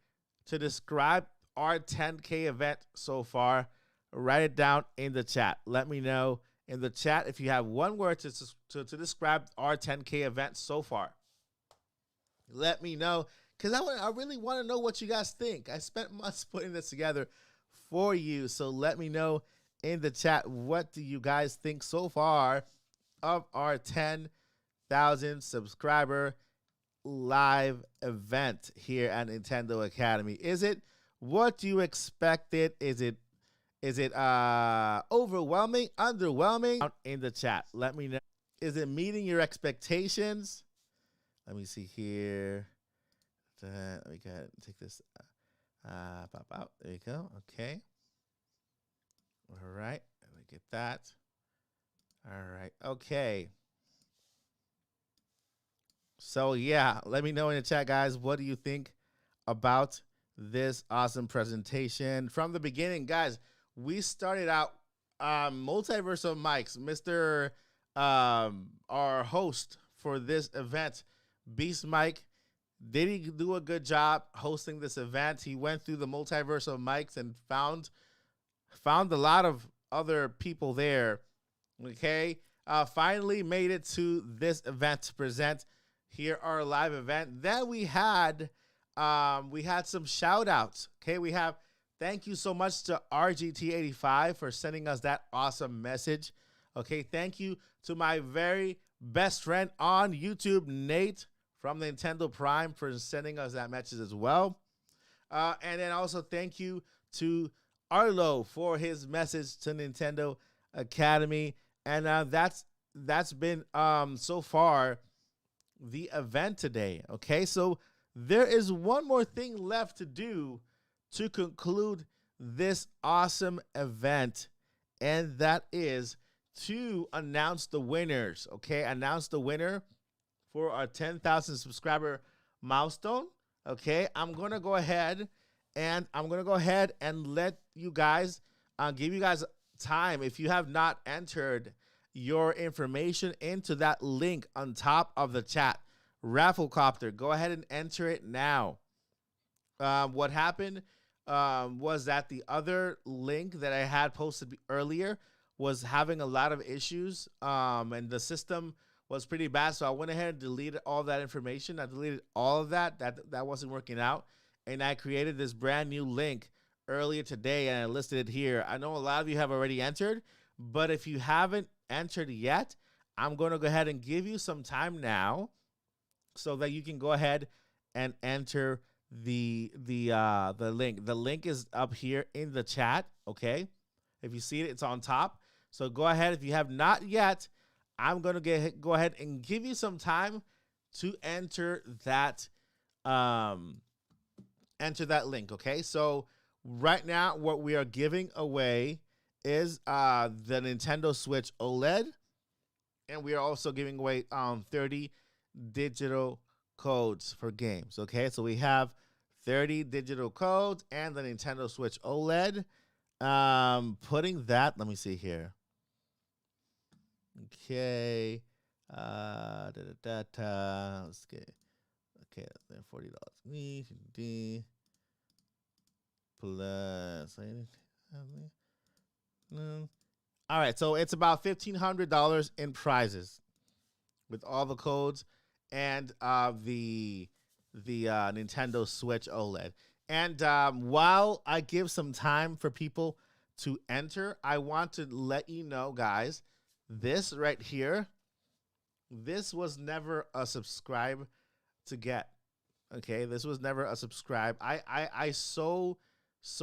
to describe our 10K event so far, write it down in the chat. Let me know in the chat if you have one word to describe our 10K event so far. Let me know, because I really want to know what you guys think. I spent months putting this together for you. So let me know in the chat, what do you guys think so far of our 10,000 subscriber live event here at Nintendo Academy? Is it what you expected? Is it overwhelming, underwhelming? In the chat, let me know. Is it meeting your expectations? Let me see here. Let me go ahead and take this pop out. There you go. Okay. All right. Let me get that. All right. Okay. So, yeah, let me know in the chat, guys. What do you think about this awesome presentation? From the beginning, guys, we started out Multiversal mics. Mr. Our host for this event, Beast Mike, did he do a good job hosting this event? He went through the Multiversal mics and found a lot of other people there. Okay, finally made it to this event to present here our live event. Then we had some shout outs. Okay, we have thank you so much to RGT85 for sending us that awesome message. Okay, thank you to my very best friend on YouTube, Nate from Nintendo Prime, for sending us that message as well. And then also thank you to Arlo for his message to Nintendo Academy. And that's been so far the event today. Okay, so there is one more thing left to do to conclude this awesome event, and that is to announce the winners. Okay, announce the winner for our 10,000 subscriber milestone. Okay, I'm gonna go ahead and let you guys give you guys time. If you have not entered your information into that link on top of the chat. Rafflecopter, go ahead and enter it now. What happened was that the other link that I had posted earlier was having a lot of issues, and the system was pretty bad. So I went ahead and deleted all that information. I deleted all of that. That wasn't working out. And I created this brand new link earlier today, and I listed it here. I know a lot of you have already entered, but if you haven't entered yet, I'm going to go ahead and give you some time now so that you can go ahead and enter the link. The link is up here in the chat, okay? If you see it, it's on top. So go ahead. If you have not yet, I'm going to go ahead and give you some time to enter that link, okay? So right now, what we are giving away is the Nintendo Switch OLED, and we are also giving away 30 digital codes for games, okay? So we have 30 digital codes and the Nintendo Switch OLED. Putting that, let me see here. Okay. Let's get, okay, $40. Plus, all right, so it's about $1,500 in prizes with all the codes and the Nintendo Switch OLED. And while I give some time for people to enter, I want to let you know, guys, this right here, this was never a subscribe to get. Okay, this was never a subscribe. I so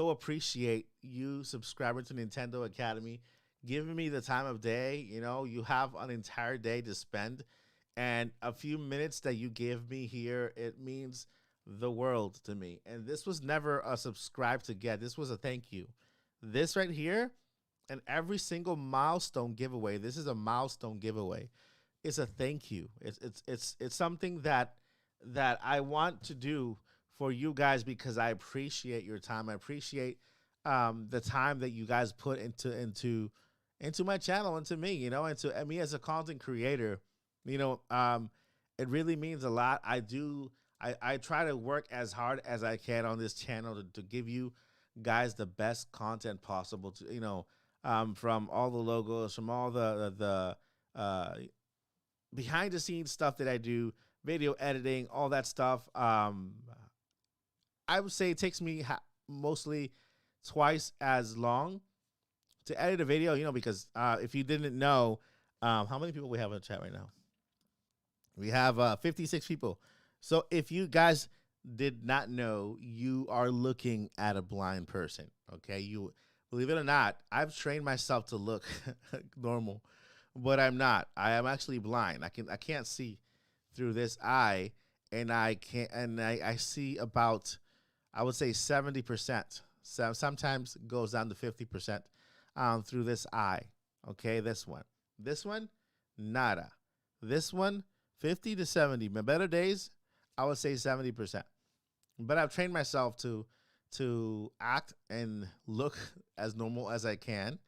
appreciate you subscribing to Nintendo Academy, giving me the time of day. You know, you have an entire day to spend, and a few minutes that you give me here, it means the world to me. And this was never a subscribe to get. This was a thank you. This right here, and every single milestone giveaway, this is a milestone giveaway. It's a thank you. It's something that I want to do for you guys because I appreciate your time. I appreciate the time that you guys put into my channel, into me, you know, into me as a content creator. You know, it really means a lot. I try to work as hard as I can on this channel to give you guys the best content possible, to, you know, from all the logos, from all the behind the scenes stuff that I do, video editing, all that stuff. I would say it takes me mostly twice as long to edit a video, you know, because if you didn't know, how many people we have in the chat right now? We have 56 people. So if you guys did not know, you are looking at a blind person, okay? You, believe it or not, I've trained myself to look normal, but I'm not. I am actually blind. I can't see through this eye, and I see about, I would say 70%. So sometimes it goes down to 50% through this eye. Okay, this one, nada. This one, 50 to 70. My better days, I would say 70%. But I've trained myself to act and look as normal as I can.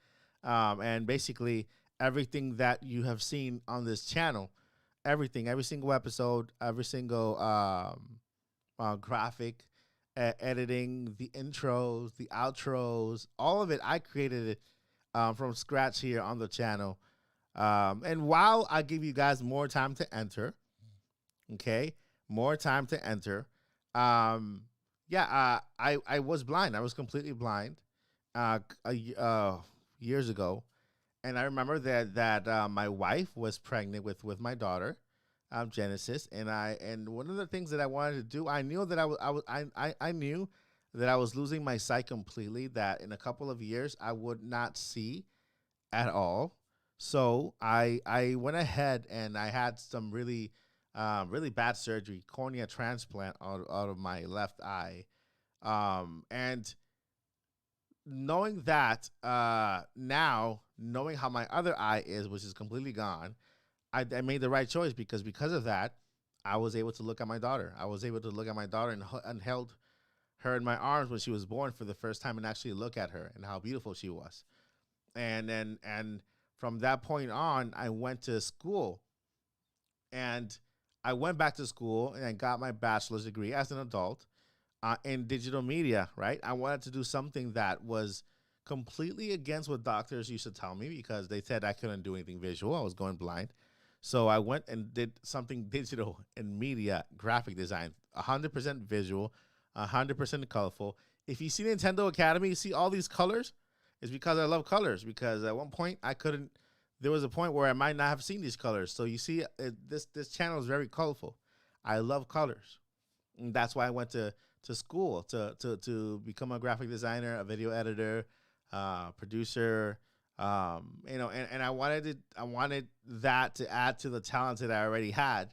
And basically everything that you have seen on this channel, every single episode, every single graphic, editing, the intros, the outros, all of it, I created it from scratch here on the channel. And while I give you guys more time to enter, okay, more time to enter, I was blind. I was completely blind years ago. And I remember that my wife was pregnant with my daughter, Genesis, and one of the things that I wanted to do, I knew that I knew that I was losing my sight completely. That in a couple of years I would not see at all. So I went ahead and I had some really bad surgery, cornea transplant out of my left eye, and knowing that now, knowing how my other eye is, which is completely gone, I made the right choice because of that, I was able to look at my daughter. I was able to look at my daughter and held her in my arms when she was born for the first time and actually look at her and how beautiful she was. And from that point on, I went to school, and I went back to school and I got my bachelor's degree as an adult in digital media, right? I wanted to do something that was completely against what doctors used to tell me because they said I couldn't do anything visual. I was going blind. So I went and did something digital in media, graphic design, 100% visual, 100% colorful. If you see Nintendo Academy, you see all these colors, it's because I love colors. Because at one point there was a point where I might not have seen these colors. So you see, this channel is very colorful. I love colors. And that's why I went to school to become a graphic designer, a video editor, producer. And I wanted that to add to the talents that I already had,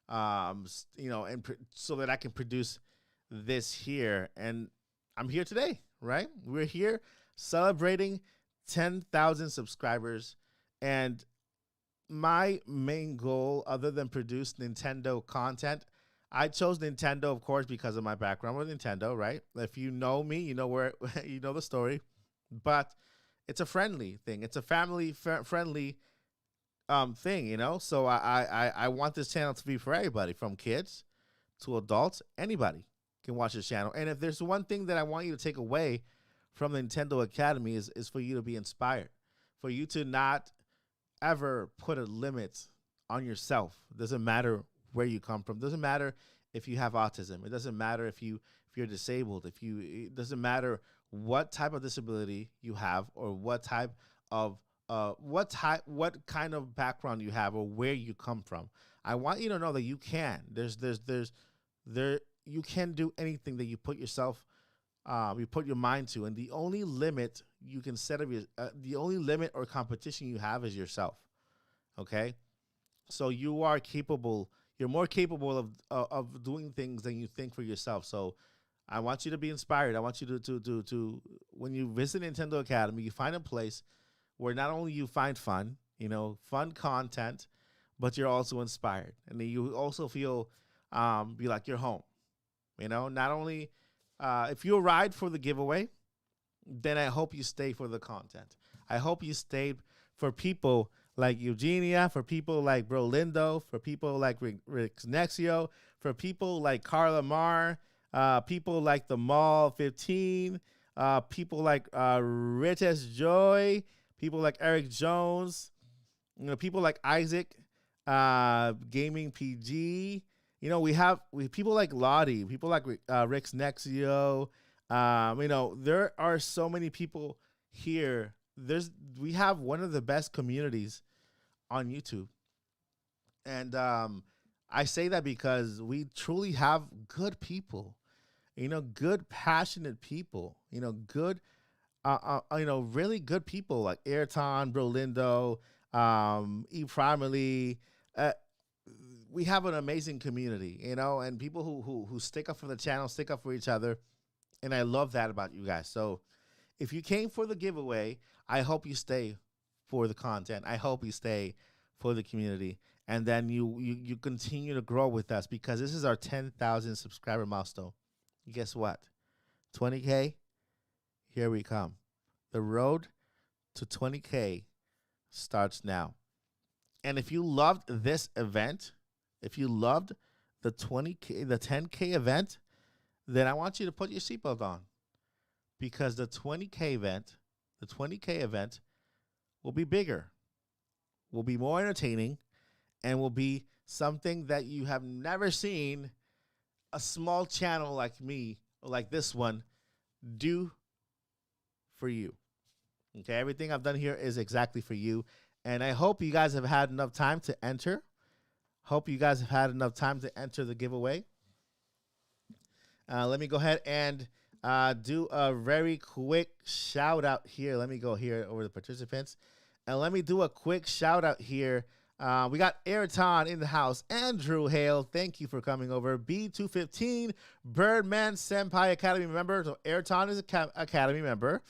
so that I can produce this here. And I'm here today, right? We're here celebrating 10,000 subscribers. And my main goal, other than produce Nintendo content, I chose Nintendo, of course, because of my background with Nintendo, right? If you know me, you know you know the story. But it's a friendly thing. It's a family friendly thing, So I want this channel to be for everybody, from kids to adults. Anybody can watch this channel. And if there's one thing that I want you to take away from the Nintendo Academy is for you to be inspired, for you to not ever put a limit on yourself. It doesn't matter where you come from. It doesn't matter if you have autism. It doesn't matter if you're disabled. It doesn't matter what type of disability you have, or what kind of background you have, or where you come from. I want you to know that you can. You can do anything that you put yourself, you put your mind to, and the only limit you can set of the only limit or competition you have is yourself. Okay, so you are capable. You're more capable of doing things than you think for yourself. So I want you to be inspired. I want you to when you visit Nintendo Academy, you find a place where not only you find fun, fun content, but you're also inspired, and then you also feel be like you're home. Not only if you arrived for the giveaway, then I hope you stay for the content. I hope you stayed for people like Eugenia, for people like Bro Lindo, for people like Rick Nexio, for people like Carla Mar, people like the Mall 15, people like Rich S. Joy, people like Eric Jones, people like Isaac, Gaming PG. We have people like Lottie, people like Rick Nexio. There are so many people here. We have one of the best communities on YouTube. And I say that because we truly have good people, good, passionate people, good, really good people like Ayrton, Brolindo, E-Primally. We have an amazing community, and people who stick up for the channel, stick up for each other. And I love that about you guys. So if you came for the giveaway, I hope you stay for the content. I hope you stay for the community. And then you continue to grow with us, because this is our 10,000 subscriber milestone. Guess what? 20K, here we come. The road to 20K starts now. And if you loved this event, if you loved the 20K, the 10K event, then I want you to put your seatbelt on, because the 20K event will be bigger, will be more entertaining, and will be something that you have never seen a small channel like me, or like this one, do for you. Okay, everything I've done here is exactly for you. And I hope you guys have had enough time to enter. Hope you guys have had enough time to enter the giveaway. Let me go ahead and do a very quick shout out here. Let me go here over the participants. And let me do a quick shout out here. We got Ayrton in the house. Andrew Hale, thank you for coming over. B215, Birdman Senpai Academy member. So Ayrton is a Academy member.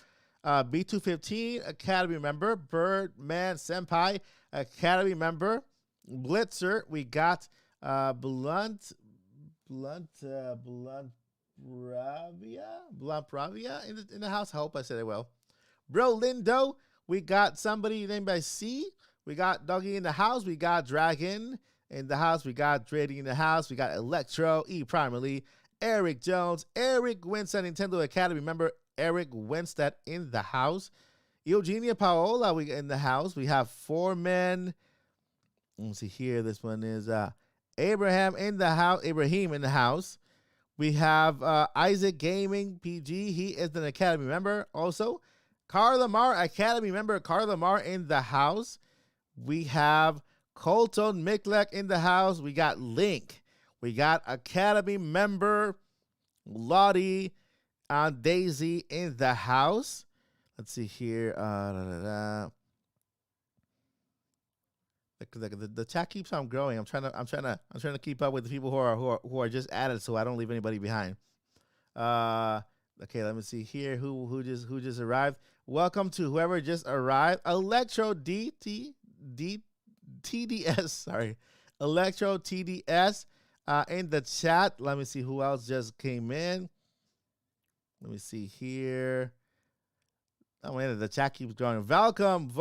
B215 Academy member. Birdman Senpai Academy member. Blitzer, we got Blunt Bravia in the house. I hope I said it well. Bro Lindo, We got somebody named by C. We got Doggy in the house. We got Dragon in the house. We got Dreddy in the house. We got Electro, E Primarily, Eric Jones, Eric Winstead, Nintendo Academy. Remember Eric Winstead in the house. Eugenia Paola, we in the house. We have 4 men. Let's see here. This one is Abraham in the house. Ibrahim in the house. We have Isaac Gaming PG. He is an Academy member. Also, Carla Mar Academy member. Carla Mar in the house. We have Colton Miklek in the house. We got Link. We got Academy member Lottie Daisy in the house. Let's see here. The chat keeps on growing. I'm trying to keep up with the people who are just added, so I don't leave anybody behind. Okay, let me see here. Who just arrived? Welcome to whoever just arrived. Electro TDS. Sorry, Electro TDS in the chat. Let me see who else just came in. Let me see here. Oh man, the chat keeps growing. Welcome.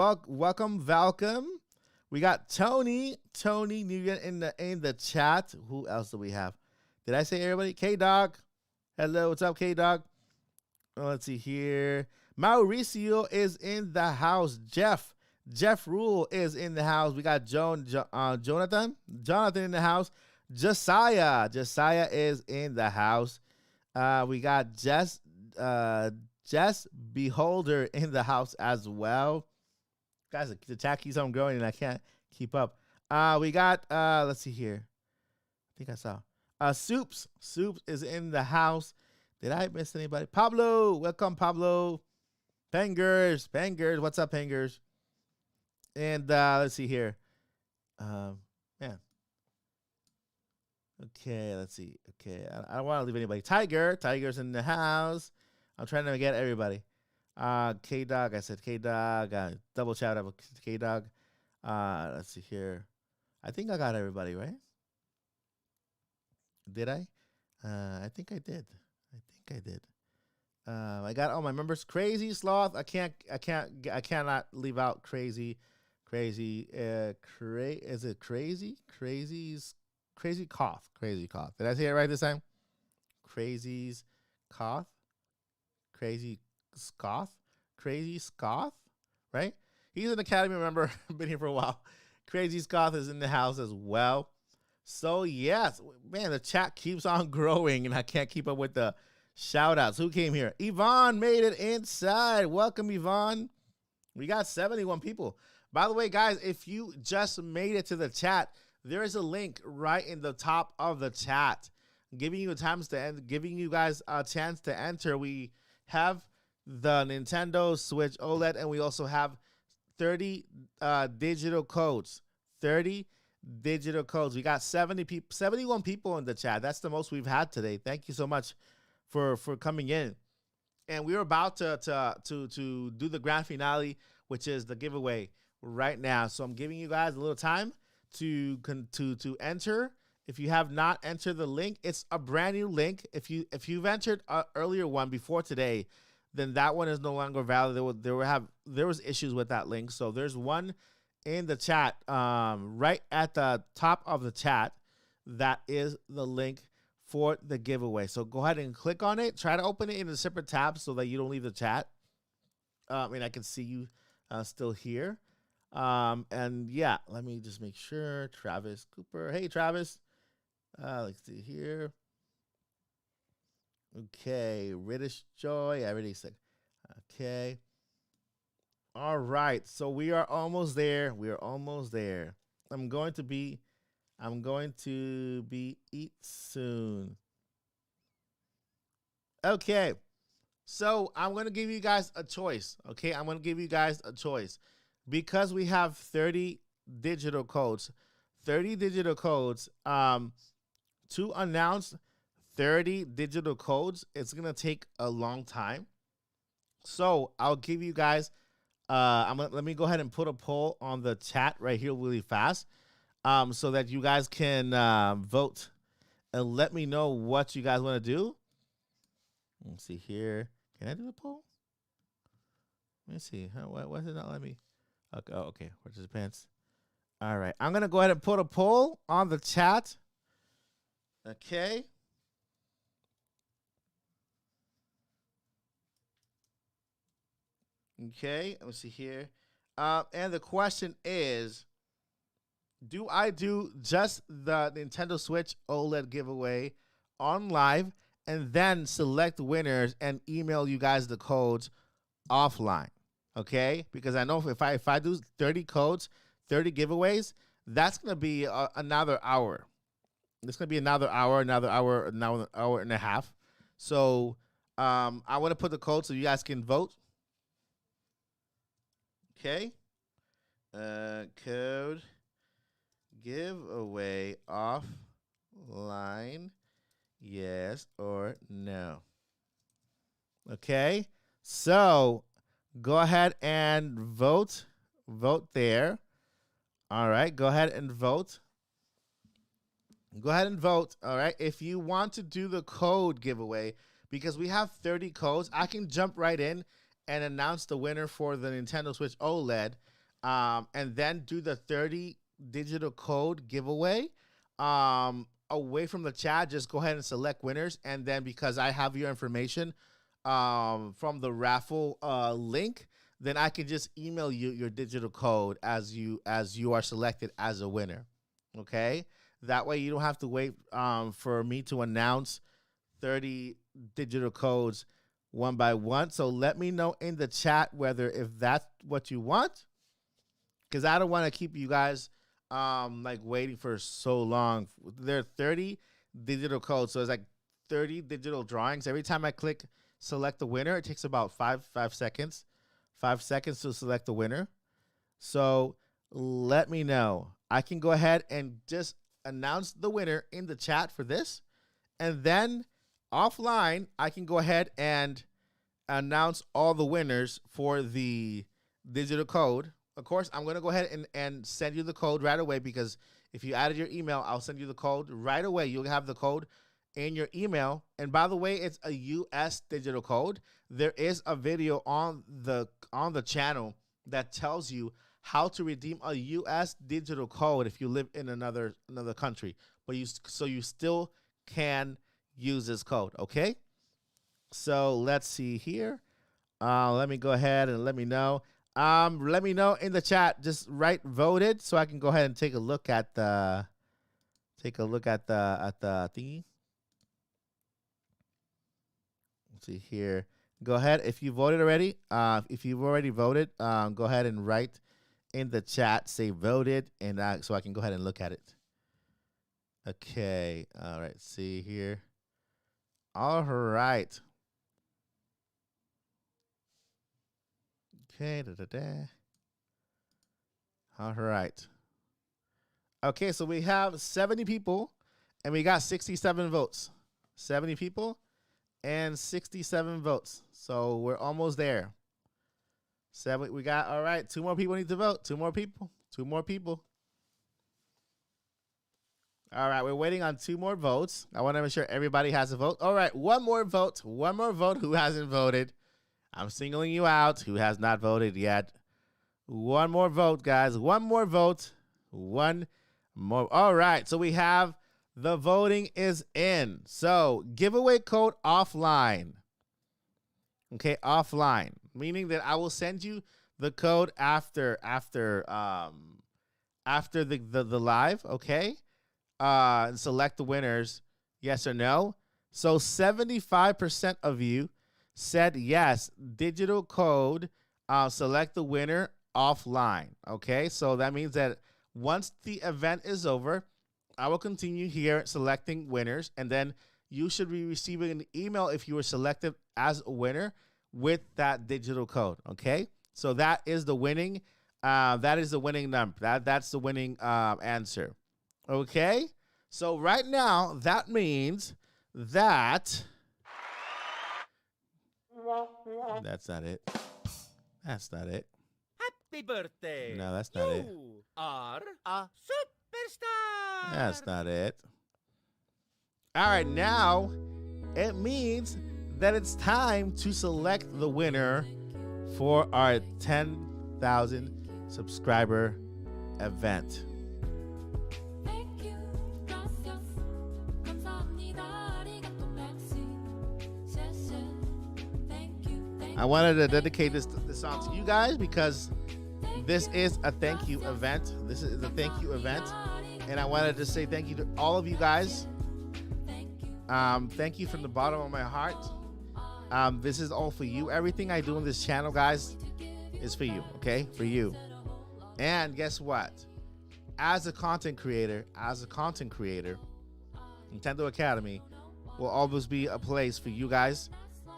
We got Tony Nguyen in the chat. Who else do we have? Did I say everybody? K-Dog. Hello, what's up, K-Dog? Oh, let's see here. Mauricio is in the house. Jeff Rule is in the house. We got Jonathan in the house. Josiah is in the house. We got Jess Beholder in the house as well. Guys, the chat keeps on growing and I can't keep up. We got let's see here. I think I saw Soups is in the house. Did I miss anybody? Pablo, welcome Pablo. Pengers, what's up, Pengers? And let's see here. Man. Okay, let's see. Okay, I don't want to leave anybody. Tiger's in the house. I'm trying to get everybody. K-Dog, I said K-Dog. Double shout out K-Dog. Let's see here. I think I got everybody, right? Did I? I think I did. I got all my members. Crazy Sloth. I cannot leave out Crazy. Is it Crazy? Crazy Cough. Did I say it right this time? Crazy's Cough. Crazy Scoth, right? He's an Academy member. Been here for a while. Crazy Scoth is in the house as well. So yes, man, the chat keeps on growing and I can't keep up with the shout outs. Who came here? Yvonne made it inside. Welcome, Yvonne. We got 71 people. By the way, guys, if you just made it to the chat, there is a link right in the top of the chat giving you giving you guys a chance to enter. We have the Nintendo Switch OLED, and we also have 30 digital codes. 30 digital codes. We got 71 people in the chat. That's the most we've had today. Thank you so much for coming in. And we're about to do the grand finale, which is the giveaway right now. So I'm giving you guys a little time to enter. If you have not entered the link, it's a brand new link. If you've entered an earlier one before today, then that one is no longer valid. There was issues with that link. So there's one in the chat, right at the top of the chat, that is the link for the giveaway. So go ahead and click on it. Try to open it in a separate tab so that you don't leave the chat. And I can see you still here. And yeah, let me just make sure. Travis Cooper. Hey, Travis. Let's see here. Okay, British Joy. I already said. Okay. All right. So we are almost there. I'm going to be eat soon. Okay. So I'm going to give you guys a choice. Okay. Because we have 30 digital codes. To announce 30 digital codes, it's going to take a long time. So I'll give you guys, let me go ahead and put a poll on the chat right here really fast, so that you guys can vote and let me know what you guys want to do. Let's see here. Can I do the poll? Let me see. Why is it not let me? Okay, okay. Participants. All right. I'm going to go ahead and put a poll on the chat. Okay. Okay. Let me see here. And the question is, do I do just the Nintendo Switch OLED giveaway on live and then select winners and email you guys the codes offline? Okay, because I know if I do 30 codes, 30 giveaways, that's gonna be another hour. It's gonna be another hour and a half. So I want to put the code so you guys can vote. Okay, code giveaway offline, yes or no. Okay, so go ahead and vote. Vote there. All right, go ahead and vote. Go ahead and vote. All right, if you want to do the code giveaway, because we have 30 codes, I can jump right in and announce the winner for the Nintendo Switch OLED, and then do the 30 digital code giveaway. Away from the chat, just go ahead and select winners, and then because I have your information from the raffle link, then I can just email you your digital code as you are selected as a winner. Okay, that way you don't have to wait for me to announce 30 digital codes one by one. So let me know in the chat whether if that's what you want, because I don't want to keep you guys like waiting for so long. There are 30 digital codes, so it's like 30 digital drawings. Every time I click select the winner, it takes about 5 seconds. 5 seconds to select the winner. So let me know. I can go ahead and just announce the winner in the chat for this, and then offline I can go ahead and announce all the winners for the digital code. Of course, I'm going to go ahead and send you the code right away, because if you added your email, I'll send you the code right away. You'll have the code in your email. And by the way, it's a US digital code. There is a video on the channel that tells you how to redeem a US digital code if you live in another country. But you still can use this code, okay? So let's see here. Let me go ahead and let me know. Let me know in the chat. Just write voted so I can go ahead and take a look at the thingy. Let's see here. Go ahead if you voted already. If you've already voted, go ahead and write in the chat, say voted, and so I can go ahead and look at it. Okay. All right. See here. All right. Okay. All right. Okay, so we have 70 people, and we got 67 votes. 70 people and 67 votes. So we're almost there. We got, all right, 2 more people need to vote. 2 more people. 2 more people. All right, we're waiting on 2 more votes. I want to make sure everybody has a vote. All right, 1 more vote. 1 more vote. Who hasn't voted? I'm singling you out. Who has not voted yet? 1 more vote, guys. 1 more vote. 1 more. All right, so we have the voting is in. So giveaway code offline. Okay, offline, meaning that I will send you the code after the live. Okay, and select the winners. Yes or no. So 75% of you said yes. Digital code. Select the winner offline. Okay, so that means that once the event is over, I will continue here selecting winners, and then you should be receiving an email if you were selected as a winner with that digital code. Okay, so that is the winning. That is the winning number. That's the winning answer. Okay, so right now that means that that's not it. That's not it. Happy birthday. No, that's not it. You are a superstar. That's not it. All right, now it means that it's time to select the winner for our 10,000 subscriber event. I wanted to dedicate this song to you guys because this is a thank you event. This is a thank you event. And I wanted to say thank you to all of you guys. Thank you from the bottom of my heart. This is all for you. Everything I do on this channel, guys, is for you, okay? For you. And guess what? As a content creator, Nintendo Academy will always be a place for you guys,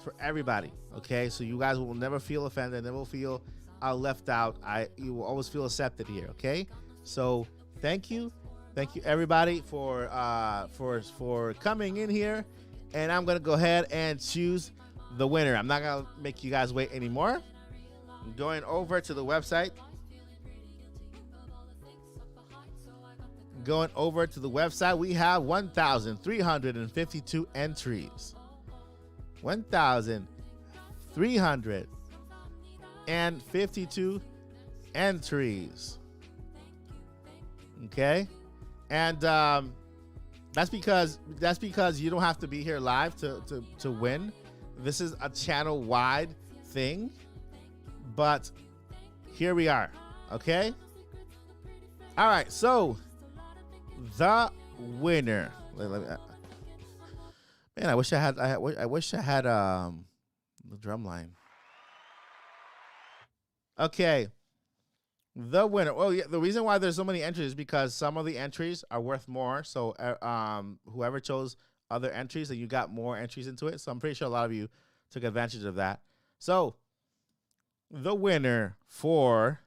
for everybody, okay? So you guys will never feel offended, never feel left out. You will always feel accepted here, okay? So thank you everybody for coming in here, and I'm gonna go ahead and choose the winner. I'm not gonna make you guys wait anymore. I'm going over to the website. We have 1,352 entries. 1,352 entries. Okay, and that's because you don't have to be here live to win. This is a channel-wide thing, but here we are. Okay. All right. So the winner. Man, I wish I had the drum line. Okay. The winner. Oh yeah, the reason why there's so many entries is because some of the entries are worth more. So whoever chose other entries, and you got more entries into it. So I'm pretty sure a lot of you took advantage of that. So the winner for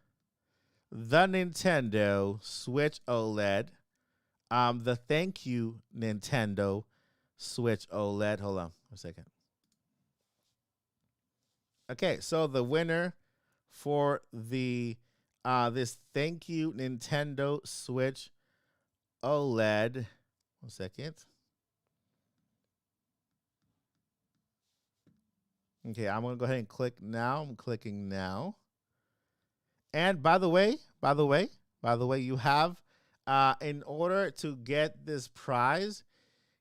the Nintendo Switch OLED, the thank you Nintendo Switch OLED. Hold on a second. Okay, so the winner for the this thank you Nintendo Switch OLED. 1 second. Okay, I'm gonna go ahead and click now. I'm clicking now. And by the way, you have in order to get this prize,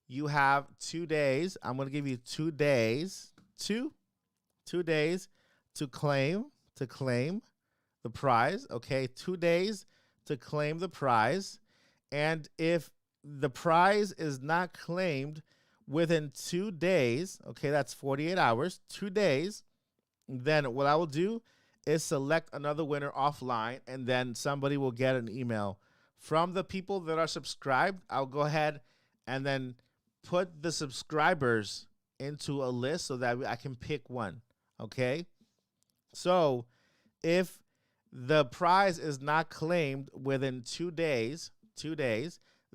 you have 2 days. I'm gonna give you 2 days, two days to claim the prize. Okay, 2 days to claim the prize. And if the prize is not claimed within 2 days, okay, that's 48 hours, 2 days, then what I will do is select another winner offline, and then somebody will get an email from the people that are subscribed. I'll go ahead and then put the subscribers into a list so that I can pick one. Okay, so if the prize is not claimed within 2 days,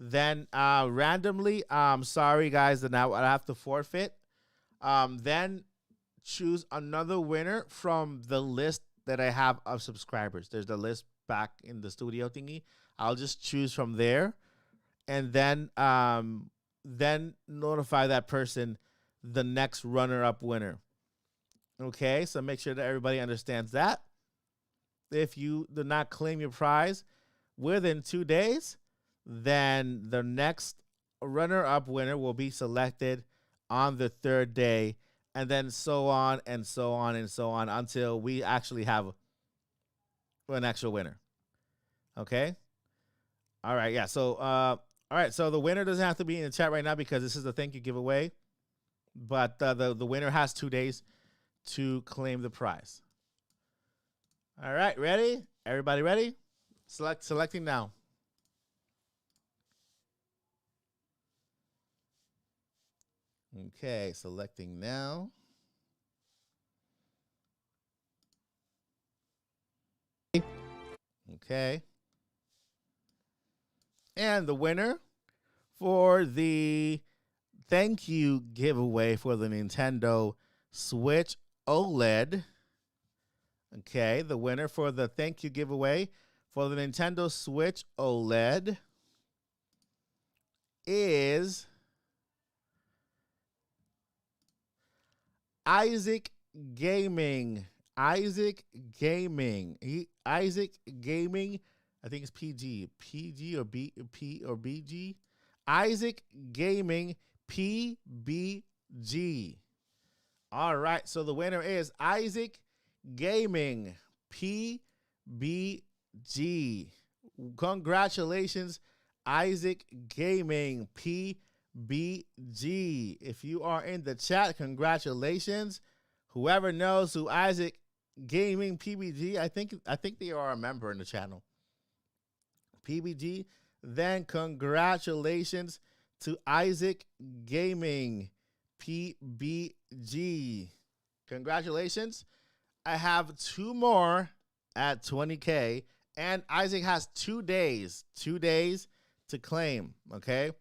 then randomly, sorry guys, then I have to forfeit. Then choose another winner from the list that I have of subscribers. There's the list back in the studio thingy. I'll just choose from there, and then notify that person the next runner-up winner. Okay, so make sure that everybody understands that. If you do not claim your prize within 2 days, then the next runner-up winner will be selected on the 3rd day, and then so on and so on and so on until we actually have an actual winner. Okay? All right, yeah. So all right, so the winner doesn't have to be in the chat right now because this is a thank you giveaway. But the winner has 2 days to claim the prize. All right, ready? Everybody ready? Selecting now. Okay, selecting now. Okay. And the winner for the thank you giveaway for the Nintendo Switch OLED. Okay, the winner for the thank you giveaway for the Nintendo Switch OLED is Isaac Gaming. Isaac Gaming. Isaac Gaming. I think it's PG or P or BG. Isaac Gaming PBG. All right, so the winner is Isaac Gaming PBG. Congratulations, Isaac Gaming PBG. If you are in the chat, congratulations. Whoever knows who Isaac Gaming PBG, I think they are a member in the channel. PBG, then congratulations to Isaac Gaming PBG. Congratulations. I have 2 more at 20K, and Isaac has 2 days to claim, okay?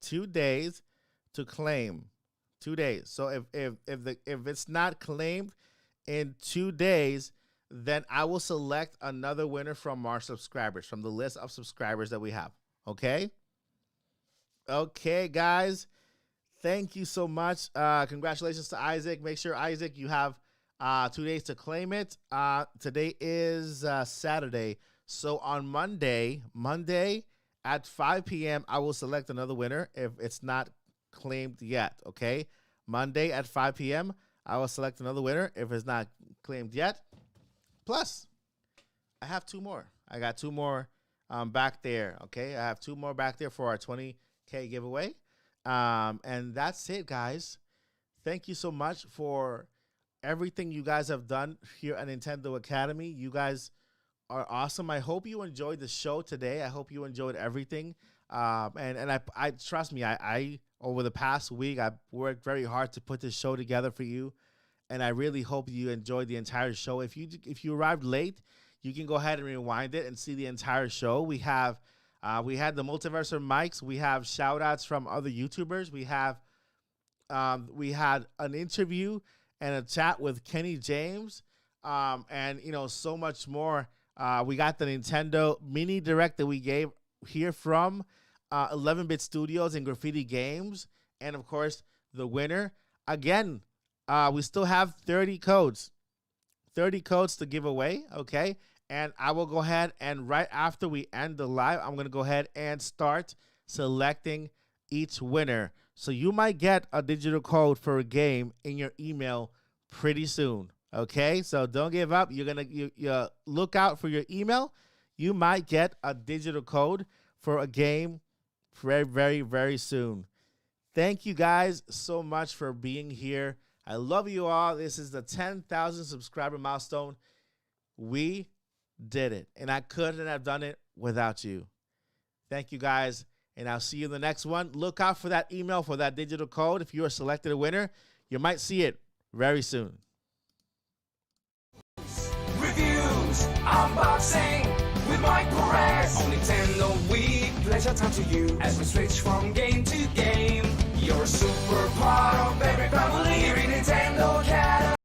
2 days to claim. 2 days. So if it's not claimed in 2 days, then I will select another winner from our subscribers, from the list of subscribers that we have. Okay? Okay, guys. Thank you so much. Congratulations to Isaac. Make sure, Isaac, you have 2 days to claim it. Today is Saturday. So on Monday at 5 p.m., I will select another winner if it's not claimed yet. Okay? Monday at 5 p.m., I will select another winner if it's not claimed yet. Plus, I have 2 more. I got 2 more back there, okay? I have 2 more back there for our 20K giveaway. And that's it, guys. Thank you so much for everything you guys have done here at Nintendo Academy. You guys are awesome. I hope you enjoyed the show today. I hope you enjoyed everything. And I trust me, I over the past week, I've worked very hard to put this show together for you. And I really hope you enjoyed the entire show. If you arrived late, you can go ahead and rewind it and see the entire show. We had the Multiversal mics. We have shout outs from other YouTubers. We had an interview and a chat with Kenny James, and so much more. We got the Nintendo mini direct that we gave here from 11-Bit Studios and Graffiti Games, and of course the winner again. We still have 30 codes to give away, okay? And I will go ahead and right after we end the live, I'm going to go ahead and start selecting each winner. So you might get a digital code for a game in your email pretty soon, okay? So don't give up. You're going to look out for your email. You might get a digital code for a game very, very, very soon. Thank you guys so much for being here. I love you all. This is the 10,000 subscriber milestone. We did it, and I couldn't have done it without you. Thank you guys, and I'll see you in the next one. Look out for that email for that digital code. If you are selected a winner, you might see it very soon. Reviews, unboxing with Mike Perez. On Nintendo Week, pleasure time to you as we switch from game to game.